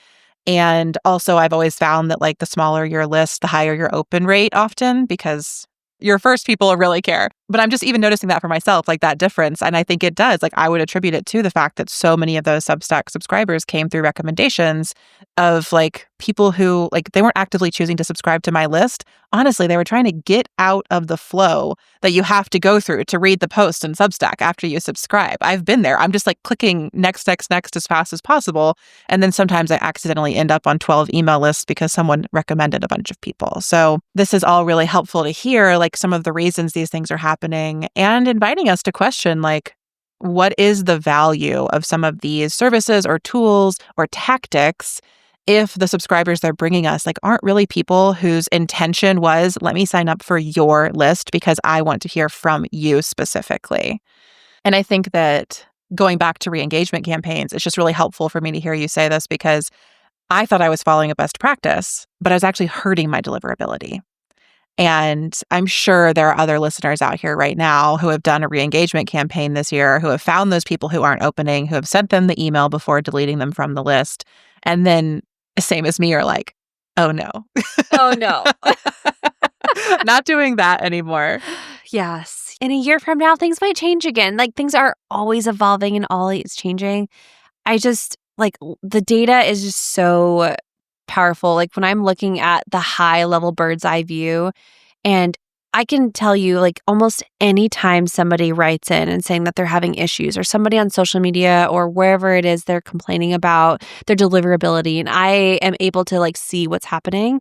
And also I've always found that like the smaller your list, the higher your open rate often because your first people really care. But I'm just even noticing that for myself, like that difference. And I think it does. Like I would attribute it to the fact that so many of those Substack subscribers came through recommendations of like people who like they weren't actively choosing to subscribe to my list. Honestly, they were trying to get out of the flow that you have to go through to read the post in Substack after you subscribe. I've been there. I'm just like clicking next as fast as possible. And then sometimes I accidentally end up on 12 email lists because someone recommended a bunch of people. So this is all really helpful to hear, like some of the reasons these things are happening and inviting us to question, like, what is the value of some of these services or tools or tactics if the subscribers they're bringing us like aren't really people whose intention was, let me sign up for your list because I want to hear from you specifically. And I think that going back to re-engagement campaigns, it's just really helpful for me to hear you say this because I thought I was following a best practice, but I was actually hurting my deliverability. And I'm sure there are other listeners out here right now who have done a re-engagement campaign this year, who have found those people who aren't opening, who have sent them the email before deleting them from the list. And then, same as me, are like, oh no. Oh no. Not doing that anymore. Yes. In a year from now, things might change again. Like things are always evolving and always changing. I just like the data is just so powerful. Like when I'm looking at the high level bird's eye view, and I can tell you like almost any time somebody writes in and saying that they're having issues or somebody on social media or wherever it is they're complaining about their deliverability and I am able to like see what's happening,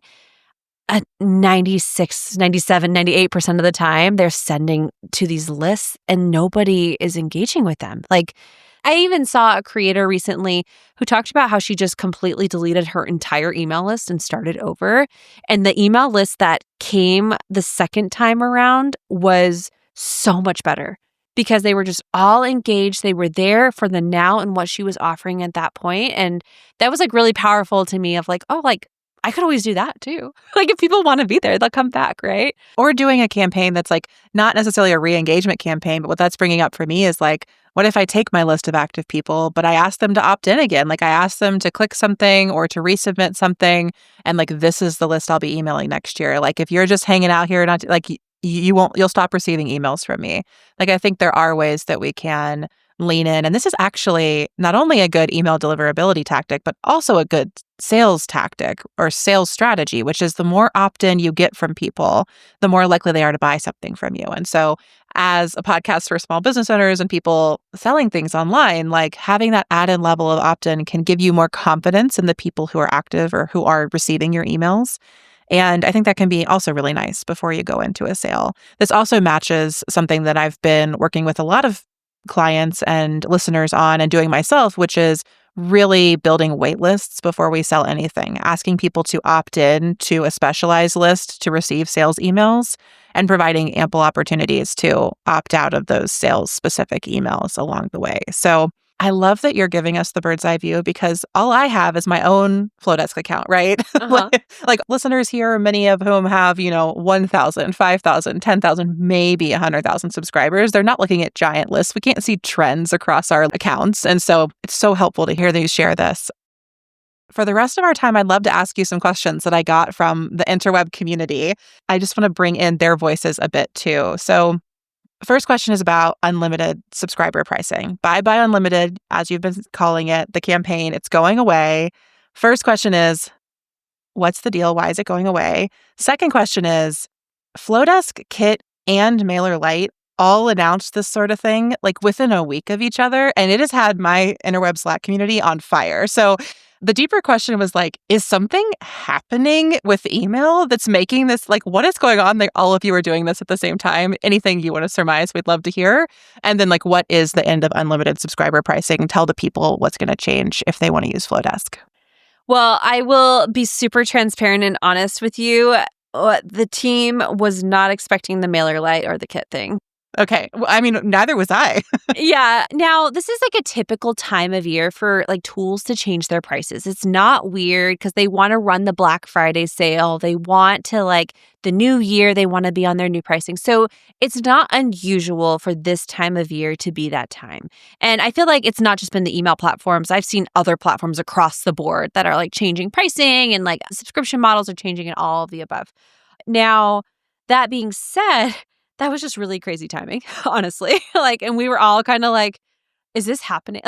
at 96, 97, 98% of the time they're sending to these lists and nobody is engaging with them. Like I even saw a creator recently who talked about how she just completely deleted her entire email list and started over. And the email list that came the second time around was so much better because they were just all engaged. They were there for the now and what she was offering at that point. And that was like really powerful to me of like, oh, like I could always do that too. Like if people want to be there, they'll come back, right? Or doing a campaign that's like not necessarily a re-engagement campaign, but what that's bringing up for me is like, what if I take my list of active people, but I ask them to opt in again? Like I ask them to click something or to resubmit something. And like, this is the list I'll be emailing next year. Like if you're just hanging out here, not like you'll stop receiving emails from me. Like I think there are ways that we can lean in. And this is actually not only a good email deliverability tactic, but also a good sales tactic or sales strategy, which is the more opt-in you get from people, the more likely they are to buy something from you. And so as a podcast for small business owners and people selling things online, like having that added level of opt-in can give you more confidence in the people who are active or who are receiving your emails. And I think that can be also really nice before you go into a sale. This also matches something that I've been working with a lot of clients and listeners on and doing myself, which is really building wait lists before we sell anything, asking people to opt in to a specialized list to receive sales emails and providing ample opportunities to opt out of those sales specific emails along the way. So I love that you're giving us the bird's eye view because all I have is my own Flodesk account, right? Uh-huh. like listeners here, many of whom have, 1,000, 5,000, 10,000, maybe 100,000 subscribers. They're not looking at giant lists. We can't see trends across our accounts. And so it's so helpful to hear that you share this. For the rest of our time, I'd love to ask you some questions that I got from the interweb community. I just want to bring in their voices a bit too. So first question is about unlimited subscriber pricing. Buy Unlimited, as you've been calling it, the campaign, it's going away. First question is, What's the deal? Why is it going away? Second question is, Flodesk, Kit, and MailerLite all announced this sort of thing like within a week of each other, and it has had my interweb Slack community on fire. So the deeper question was like, is something happening with email that's making this, like, what is going on? Like, all of you are doing this at the same time. Anything you want to surmise, we'd love to hear. And then, like, what is the end of unlimited subscriber pricing? Tell the people what's going to change if they want to use Flodesk. Well, I will be super transparent and honest with you. The team was not expecting the MailerLite or the Kit thing. Okay. Well, I mean, neither was I. Yeah. Now, this is like a typical time of year for like tools to change their prices. It's not weird because they want to run the Black Friday sale. They want to like the new year, they want to be on their new pricing. So it's not unusual for this time of year to be that time. And I feel like it's not just been the email platforms. I've seen other platforms across the board that are like changing pricing and like subscription models are changing and all of the above. Now, that being said, that was just really crazy timing, honestly. Like, and we were all kind of like, is this happening?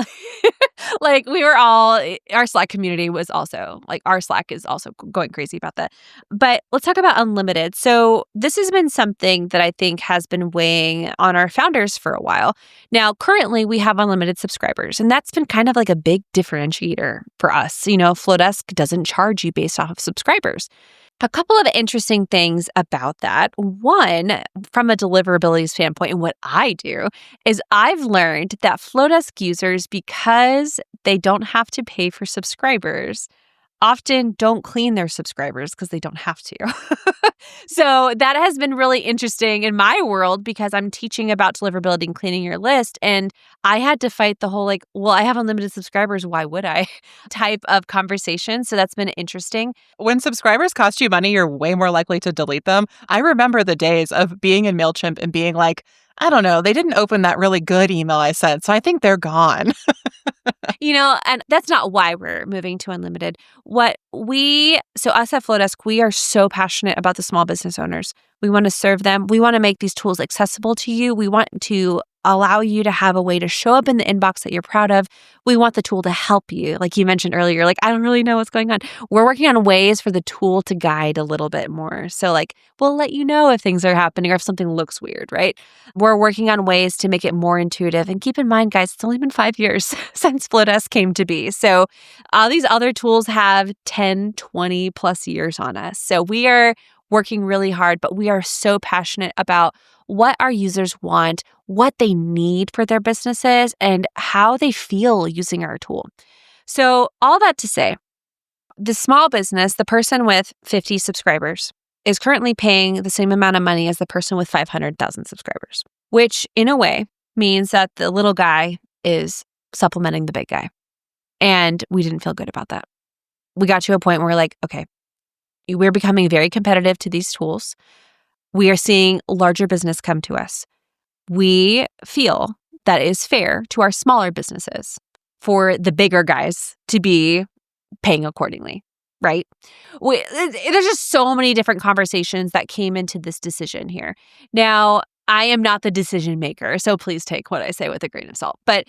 Like, we were all, our Slack community was also, like, our Slack is also going crazy about that. But let's talk about unlimited. So this has been something that I think has been weighing on our founders for a while. Now, currently, we have unlimited subscribers, and that's been kind of like a big differentiator for us. You know, Flodesk doesn't charge you based off of subscribers. A couple of interesting things about that. One, from a deliverability standpoint, and what I do is I've learned that Flodesk users, because they don't have to pay for subscribers, often don't clean their subscribers because they don't have to. So that has been really interesting in my world because I'm teaching about deliverability and cleaning your list. And I had to fight the whole like, well, I have unlimited subscribers. Why would I type of conversation? So that's been interesting. When subscribers cost you money, you're way more likely to delete them. I remember the days of being in MailChimp and being like, I don't know, they didn't open that really good email I sent, so I think they're gone. You know, and that's not why we're moving to unlimited. So us at Flodesk, we are so passionate about the small business owners. We want to serve them. We want to make these tools accessible to you. We want to allow you to have a way to show up in the inbox that you're proud of. We want the tool to help you. Like you mentioned earlier, like, I don't really know what's going on. We're working on ways for the tool to guide a little bit more. So like, we'll let you know if things are happening or if something looks weird, right? We're working on ways to make it more intuitive. And keep in mind, guys, it's only been 5 years since Flodesk came to be. So all these other tools have 10, 20 plus years on us. So we are working really hard, but we are so passionate about what our users want, what they need for their businesses, and how they feel using our tool. So all that to say, the small business, the person with 50 subscribers, is currently paying the same amount of money as the person with 500,000 subscribers, which in a way means that the little guy is supplementing the big guy. And we didn't feel good about that. We got to a point where we're like, okay, we're becoming very competitive to these tools. We are seeing larger business come to us. We feel that it is fair to our smaller businesses for the bigger guys to be paying accordingly, right? There's just so many different conversations that came into this decision here. Now, I am not the decision maker, so please take what I say with a grain of salt. But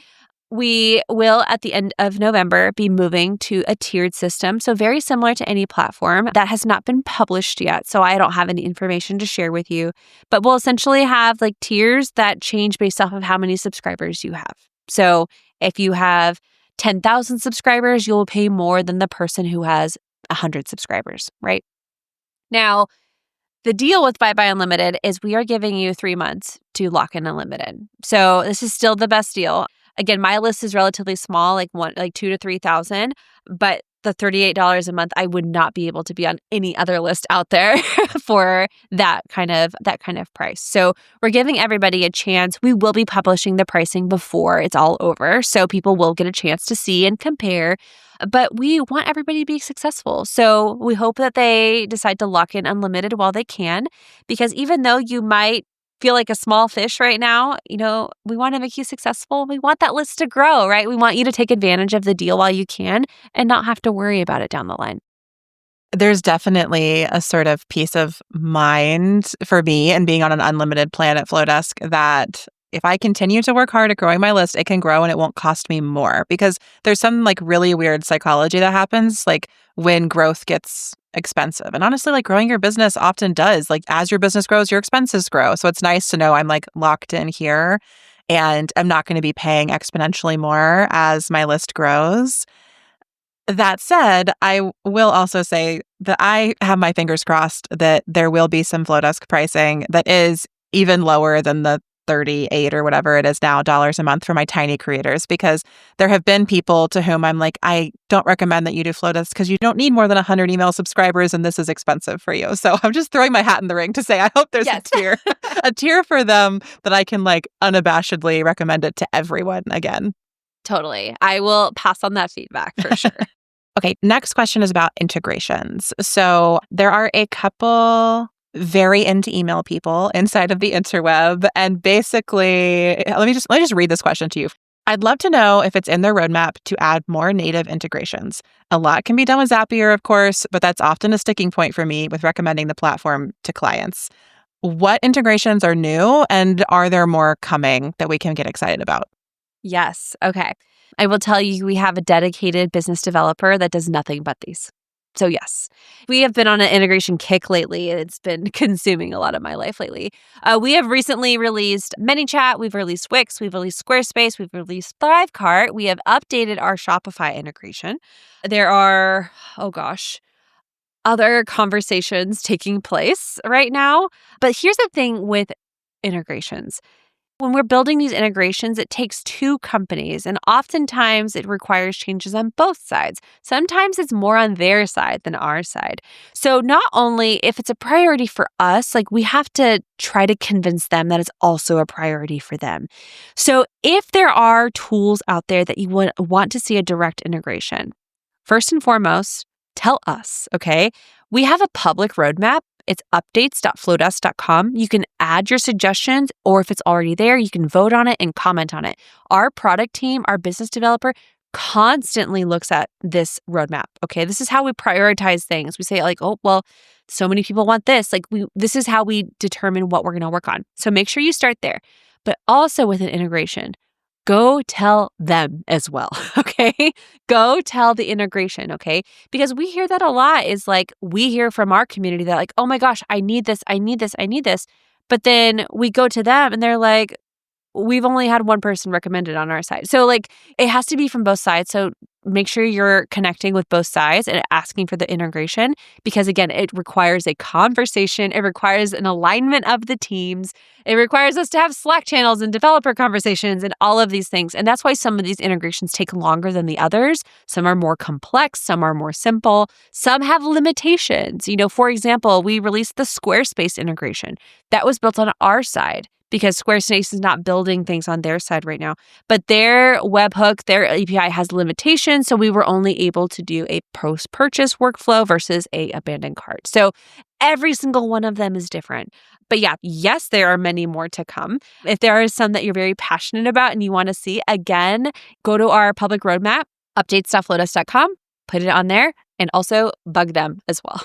we will, at the end of November, be moving to a tiered system. So very similar to any platform that has not been published yet. So I don't have any information to share with you. But we'll essentially have like tiers that change based off of how many subscribers you have. So if you have 10,000 subscribers, you'll pay more than the person who has 100 subscribers, right? Now, the deal with Bye Bye Unlimited is we are giving you 3 months to lock in unlimited. So this is still the best deal. Again, my list is relatively small, like 2,000 to 3,000, but the $38 a month, I would not be able to be on any other list out there for that kind of price. So we're giving everybody a chance. We will be publishing the pricing before it's all over, so people will get a chance to see and compare. But we want everybody to be successful. So we hope that they decide to lock in unlimited while they can, because even though you might feel like a small fish right now, you know, we want to make you successful. We want that list to grow, right? We want you to take advantage of the deal while you can and not have to worry about it down the line. There's definitely a sort of peace of mind for me and being on an unlimited plan at Flodesk that if I continue to work hard at growing my list, it can grow and it won't cost me more, because there's some like really weird psychology that happens like when growth gets expensive. And honestly, like growing your business often does. Like as your business grows, your expenses grow. So it's nice to know I'm like locked in here and I'm not going to be paying exponentially more as my list grows. That said, I will also say that I have my fingers crossed that there will be some Flodesk pricing that is even lower than the 38 or whatever it is now dollars a month for my tiny creators, because there have been people to whom I'm like, I don't recommend that you do Flodesk because you don't need more than 100 email subscribers and this is expensive for you. So I'm just throwing my hat in the ring to say I hope there's Yes. a tier for them that I can like unabashedly recommend it to everyone again. Totally. I will pass on that feedback for sure. Okay, next question is about integrations. So there are a couple very into email people inside of the interweb. And basically, let me just read this question to you. I'd love to know if it's in their roadmap to add more native integrations. A lot can be done with Zapier, of course, but that's often a sticking point for me with recommending the platform to clients. What integrations are new, and are there more coming that we can get excited about? Yes. Okay. I will tell you, we have a dedicated business developer that does nothing but these. So yes, we have been on an integration kick lately. It's been consuming a lot of my life lately. We have recently released ManyChat. We've released Wix. We've released Squarespace. We've released Thrivecart. We have updated our Shopify integration. There are, other conversations taking place right now. But here's the thing with integrations. When we're building these integrations, it takes two companies, and oftentimes it requires changes on both sides. Sometimes it's more on their side than our side. So not only if it's a priority for us, like we have to try to convince them that it's also a priority for them. So if there are tools out there that you want to see a direct integration, first and foremost, tell us, okay? We have a public roadmap. It's updates.flodesk.com. You can add your suggestions, or if it's already there, you can vote on it and comment on it. Our product team, our business developer, constantly looks at this roadmap. Okay, this is how we prioritize things. We say like, oh, well, so many people want this. Like this is how we determine what we're going to work on. So make sure you start there. But also with an integration, go tell them as well, okay? Go tell the integration, okay? Because we hear that a lot is like, we hear from our community that like, oh my gosh, I need this, I need this, I need this. But then we go to them and they're like, we've only had one person recommended on our side. So like, it has to be from both sides. So make sure you're connecting with both sides and asking for the integration, because again, it requires a conversation. It requires an alignment of the teams. It requires us to have Slack channels and developer conversations and all of these things. And that's why some of these integrations take longer than the others. Some are more complex. Some are more simple. Some have limitations. You know, for example, we released the Squarespace integration. That was built on our side, because Squarespace is not building things on their side right now. But their webhook, their API has limitations, so we were only able to do a post-purchase workflow versus a abandoned cart. So every single one of them is different. But yeah, yes, there are many more to come. If there are some that you're very passionate about and you want to see, again, go to our public roadmap, updates.flodesk.com, put it on there, and also bug them as well.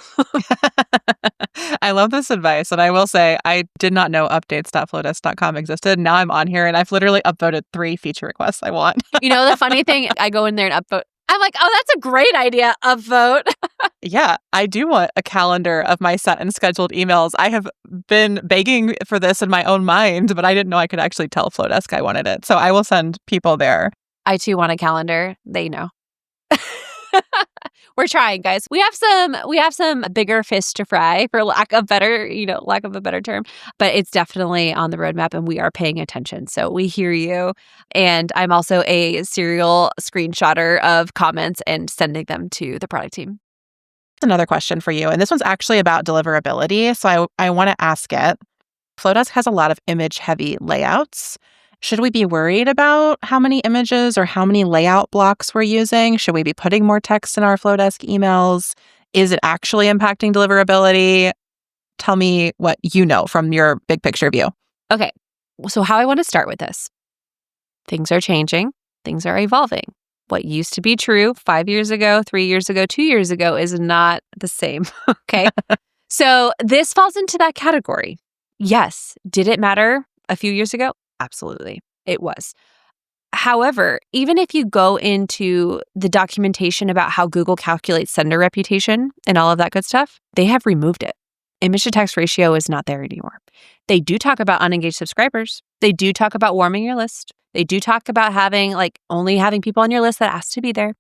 I love this advice. And I will say, I did not know updates.flodesk.com existed. Now I'm on here and I've literally upvoted 3 feature requests I want. You know, the funny thing, I go in there and upvote. I'm like, oh, that's a great idea, upvote. Yeah, I do want a calendar of my set and scheduled emails. I have been begging for this in my own mind, but I didn't know I could actually tell Flodesk I wanted it. So I will send people there. I too want a calendar. They know. We're trying, guys. We have some bigger fish to fry, for lack of a better term. But it's definitely on the roadmap, and we are paying attention. So we hear you. And I'm also a serial screenshotter of comments and sending them to the product team. Another question for you, and this one's actually about deliverability. So I want to ask it. Flodesk has a lot of image-heavy layouts. Should we be worried about how many images or how many layout blocks we're using? Should we be putting more text in our Flodesk emails? Is it actually impacting deliverability? Tell me what you know from your big picture view. Okay, so how I want to start with this. Things are changing. Things are evolving. What used to be true 5 years ago, 3 years ago, 2 years ago is not the same, okay? So this falls into that category. Yes, did it matter a few years ago? Absolutely. It was. However, even if you go into the documentation about how Google calculates sender reputation and all of that good stuff, they have removed it. Image to text ratio is not there anymore. They do talk about unengaged subscribers. They do talk about warming your list. They do talk about having only having people on your list that ask to be there,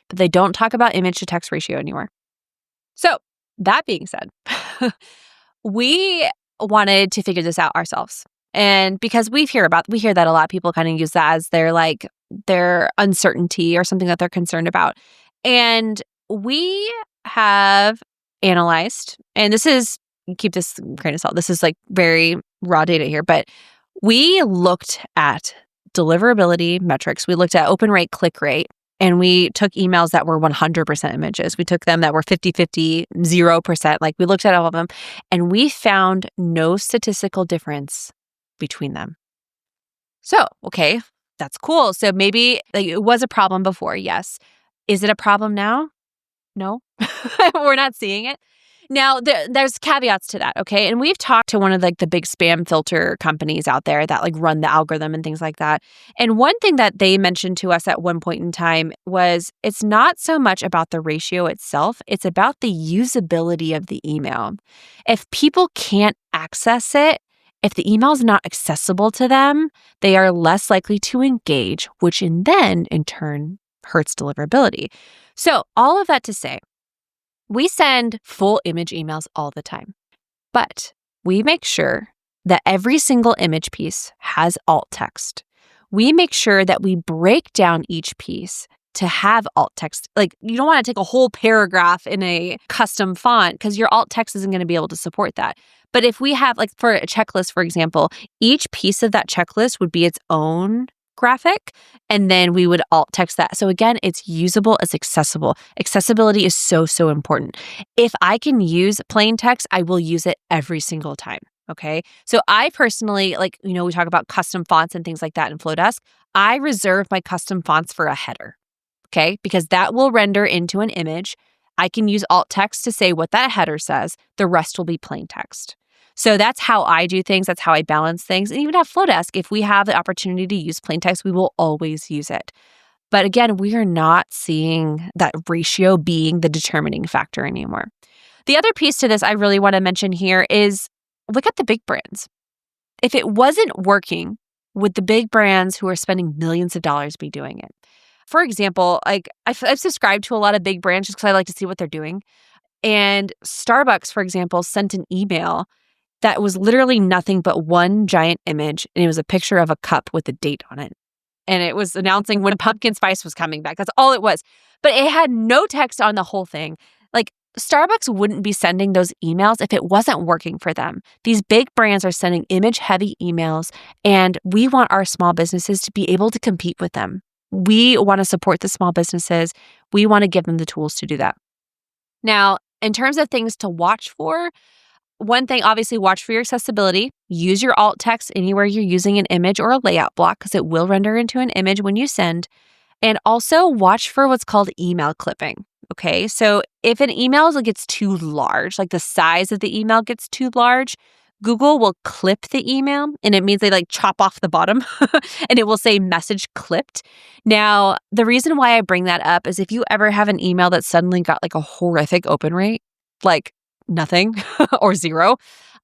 but they don't talk about image to text ratio anymore. So that being said, we wanted to figure this out ourselves. And because we hear that a lot, people kind of use that as their uncertainty or something that they're concerned about. And we have analyzed, and this is, keep this grain of salt, this is very raw data here, but we looked at deliverability metrics. We looked at open rate, click rate, and we took emails that were 100% images. We took them that were 50-50, 0%. We looked at all of them, and we found no statistical difference between them. So, okay, that's cool. So maybe it was a problem before, yes. Is it a problem now? No, we're not seeing it. Now, there's caveats to that, okay? And we've talked to one of the big spam filter companies out there that run the algorithm and things like that. And one thing that they mentioned to us at one point in time was it's not so much about the ratio itself, it's about the usability of the email. If people can't access it, if the email is not accessible to them, they are less likely to engage, which in turn hurts deliverability. So all of that to say, we send full image emails all the time, but we make sure that every single image piece has alt text. We make sure that we break down each piece to have alt text. You don't want to take a whole paragraph in a custom font because your alt text isn't going to be able to support that. But if we have, for a checklist, for example, each piece of that checklist would be its own graphic, and then we would alt text that. So again, it's usable, it's accessible. Accessibility is so, so important. If I can use plain text, I will use it every single time. Okay. So I personally, we talk about custom fonts and things like that in Flodesk. I reserve my custom fonts for a header. Okay. Because that will render into an image. I can use alt text to say what that header says. The rest will be plain text. So that's how I do things. That's how I balance things. And even at Flodesk, if we have the opportunity to use plain text, we will always use it. But again, we are not seeing that ratio being the determining factor anymore. The other piece to this I really want to mention here is look at the big brands. If it wasn't working, would the big brands who are spending millions of dollars be doing it? For example, I've subscribed to a lot of big brands just because I like to see what they're doing. And Starbucks, for example, sent an email that was literally nothing but one giant image, and it was a picture of a cup with a date on it. And it was announcing when pumpkin spice was coming back. That's all it was. But it had no text on the whole thing. Starbucks wouldn't be sending those emails if it wasn't working for them. These big brands are sending image-heavy emails, and we want our small businesses to be able to compete with them. We want to support the small businesses. We want to give them the tools to do that. Now, in terms of things to watch for, one thing, obviously, watch for your accessibility. Use your alt text anywhere you're using an image or a layout block because it will render into an image when you send. And also watch for what's called email clipping. Okay, so if an email gets too large, the size of the email gets too large, Google will clip the email, and it means they chop off the bottom and it will say message clipped. Now, the reason why I bring that up is if you ever have an email that suddenly got a horrific open rate, nothing or 0,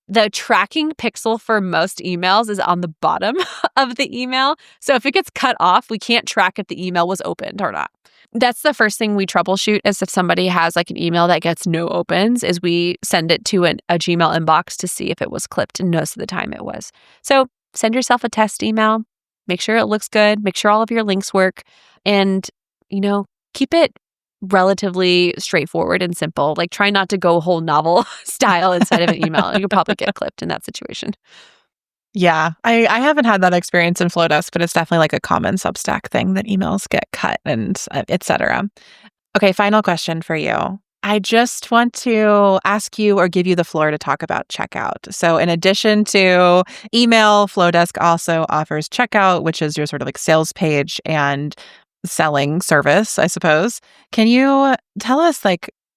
the tracking pixel for most emails is on the bottom of the email. So if it gets cut off, we can't track if the email was opened or not. That's the first thing we troubleshoot is if somebody has an email that gets no opens is we send it to a Gmail inbox to see if it was clipped, and most of the time it was. So send yourself a test email, make sure it looks good, make sure all of your links work, and, keep it relatively straightforward and simple. Try not to go whole novel style inside of an email. You'll probably get clipped in that situation. Yeah, I haven't had that experience in Flodesk, but it's definitely a common Substack thing that emails get cut and et cetera. Okay, final question for you. I just want to ask you or give you the floor to talk about checkout. So in addition to email, Flodesk also offers checkout, which is your sort of sales page and selling service, I suppose. Can you tell us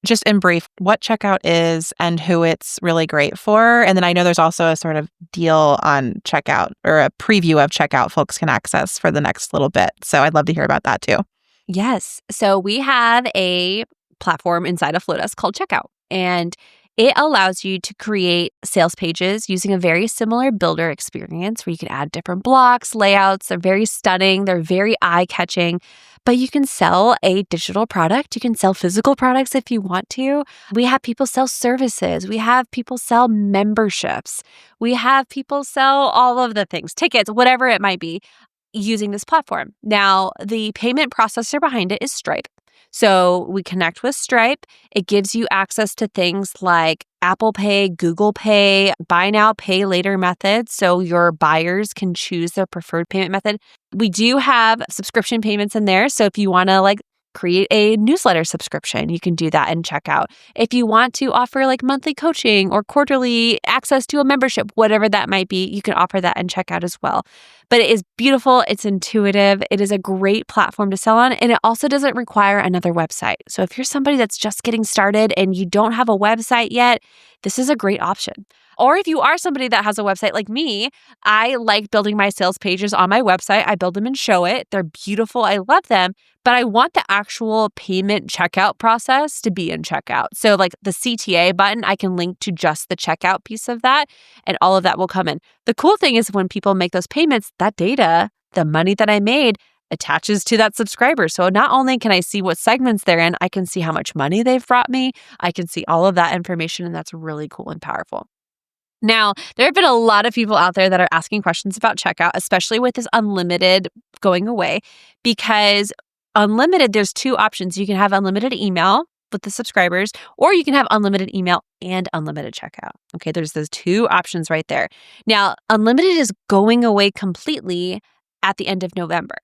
just in brief, what checkout is and who it's really great for. And then I know there's also a sort of deal on checkout or a preview of checkout folks can access for the next little bit. So I'd love to hear about that too. Yes. So we have a platform inside of Flodesk called Checkout, and it allows you to create sales pages using a very similar builder experience where you can add different blocks, layouts. They're very stunning. They're very eye-catching, but you can sell a digital product. You can sell physical products if you want to. We have people sell services. We have people sell memberships. We have people sell all of the things, tickets, whatever it might be, using this platform. Now, the payment processor behind it is Stripe. So we connect with Stripe. It gives you access to things like Apple Pay, Google Pay, buy now, pay later methods. So your buyers can choose their preferred payment method. We do have subscription payments in there. So if you want to create a newsletter subscription, you can do that and check out. If you want to offer monthly coaching or quarterly access to a membership, whatever that might be, you can offer that and check out as well. But it is beautiful. It's intuitive. It is a great platform to sell on. And it also doesn't require another website. So if you're somebody that's just getting started and you don't have a website yet, this is a great option. Or if you are somebody that has a website like me, I like building my sales pages on my website. I build them and show it. They're beautiful. I love them. But I want the actual payment checkout process to be in checkout. So the CTA button, I can link to just the checkout piece of that, and all of that will come in. The cool thing is when people make those payments, that data, the money that I made, attaches to that subscriber. So not only can I see what segments they're in, I can see how much money they've brought me. I can see all of that information, and that's really cool and powerful. Now, there have been a lot of people out there that are asking questions about checkout, especially with this unlimited going away, because unlimited, there's two options. You can have unlimited email with the subscribers, or you can have unlimited email and unlimited checkout. Okay, there's those two options right there. Now, unlimited is going away completely at the end of November.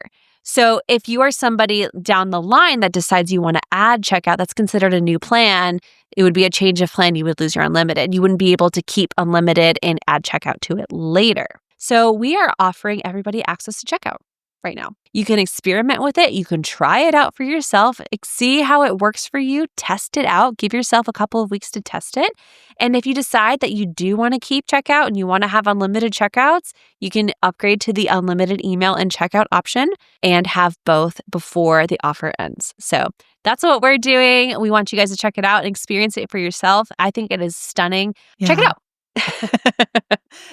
So if you are somebody down the line that decides you want to add checkout, that's considered a new plan. It would be a change of plan. You would lose your unlimited. You wouldn't be able to keep unlimited and add checkout to it later. So we are offering everybody access to checkout right now. You can experiment with it. You can try it out for yourself, see how it works for you, test it out, give yourself a couple of weeks to test it. And if you decide that you do want to keep checkout and you want to have unlimited checkouts, you can upgrade to the unlimited email and checkout option and have both before the offer ends. So that's what we're doing. We want you guys to check it out and experience it for yourself. I think it is stunning. Yeah. Check it out.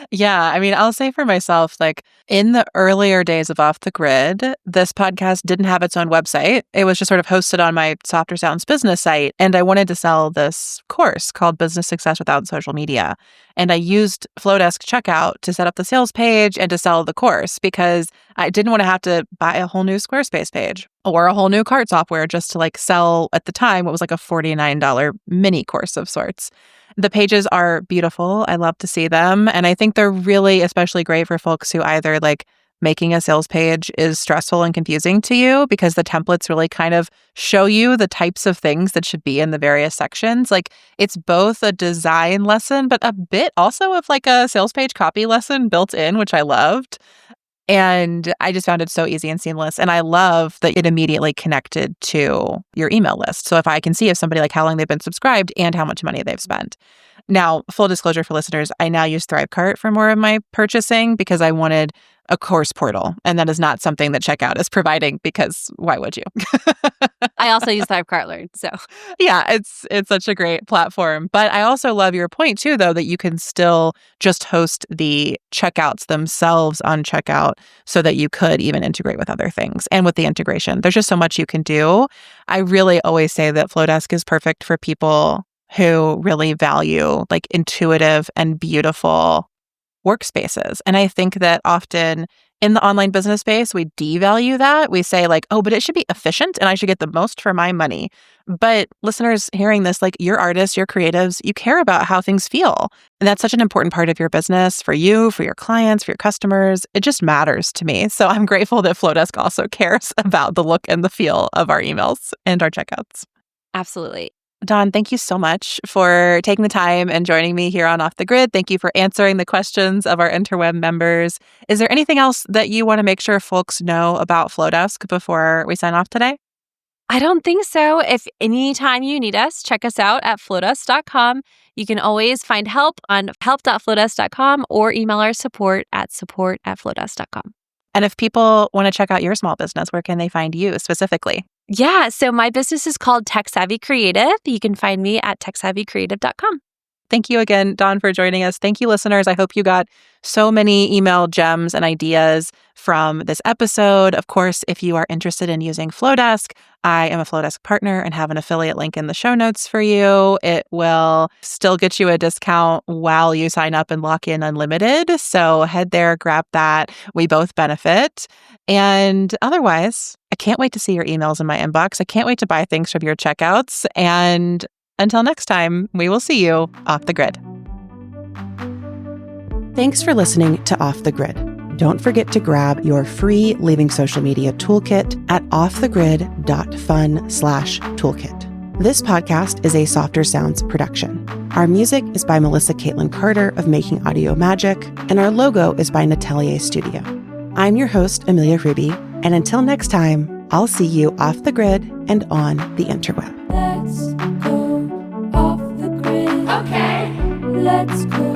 Yeah. I mean, I'll say for myself, in the earlier days of Off the Grid, this podcast didn't have its own website. It was just sort of hosted on my Softer Sounds business site. And I wanted to sell this course called Business Success Without Social Media. And I used Flodesk Checkout to set up the sales page and to sell the course because I didn't want to have to buy a whole new Squarespace page or a whole new cart software just to sell at the time what was a $49 mini course of sorts. The pages are beautiful. I love to see them. And I think they're really especially great for folks who either making a sales page is stressful and confusing to you because the templates really kind of show you the types of things that should be in the various sections. It's both a design lesson, but a bit also of a sales page copy lesson built in, which I loved. And I just found it so easy and seamless. And I love that it immediately connected to your email list. So if I can see if somebody how long they've been subscribed and how much money they've spent. Now, full disclosure for listeners, I now use Thrivecart for more of my purchasing because I wanted a course portal. And that is not something that Checkout is providing because why would you? I also use Thrivecart Learn. So yeah, it's such a great platform. But I also love your point too, though, that you can still just host the checkouts themselves on Checkout so that you could even integrate with other things. And with the integration, there's just so much you can do. I really always say that Flodesk is perfect for people who really value intuitive and beautiful workspaces. And I think that often in the online business space, we devalue that. We say oh, but it should be efficient and I should get the most for my money. But listeners hearing this, you're artists, you're creatives, you care about how things feel. And that's such an important part of your business for you, for your clients, for your customers. It just matters to me. So I'm grateful that Flodesk also cares about the look and the feel of our emails and our checkouts. absolutely. Dawn, thank you so much for taking the time and joining me here on Off the Grid. Thank you for answering the questions of our interweb members. Is there anything else that you want to make sure folks know about Flodesk before we sign off today? I don't think so. If anytime you need us, check us out at flodesk.com. You can always find help on help.flodesk.com or email our support@flodesk.com. And if people want to check out your small business, where can they find you specifically? Yeah, so my business is called Tech Savvy Creative. You can find me at techsavvycreative.com. Thank you again, Dawn, for joining us. Thank you, listeners. I hope you got so many email gems and ideas from this episode. Of course, if you are interested in using Flodesk, I am a Flodesk partner and have an affiliate link in the show notes for you. It will still get you a discount while you sign up and lock in unlimited. So head there, grab that. We both benefit. And otherwise, I can't wait to see your emails in my inbox. I can't wait to buy things from your checkouts. And until next time, we will see you off the grid. Thanks for listening to Off the Grid. Don't forget to grab your free Leaving Social Media toolkit at offthegrid.fun/toolkit. This podcast is a Softer Sounds production. Our music is by Melissa Caitlin Carter of Making Audio Magic, and our logo is by Natelier Studio. I'm your host, Amelia Ruby, and until next time, I'll see you off the grid and on the interweb. Let's go off the grid. Okay. Let's go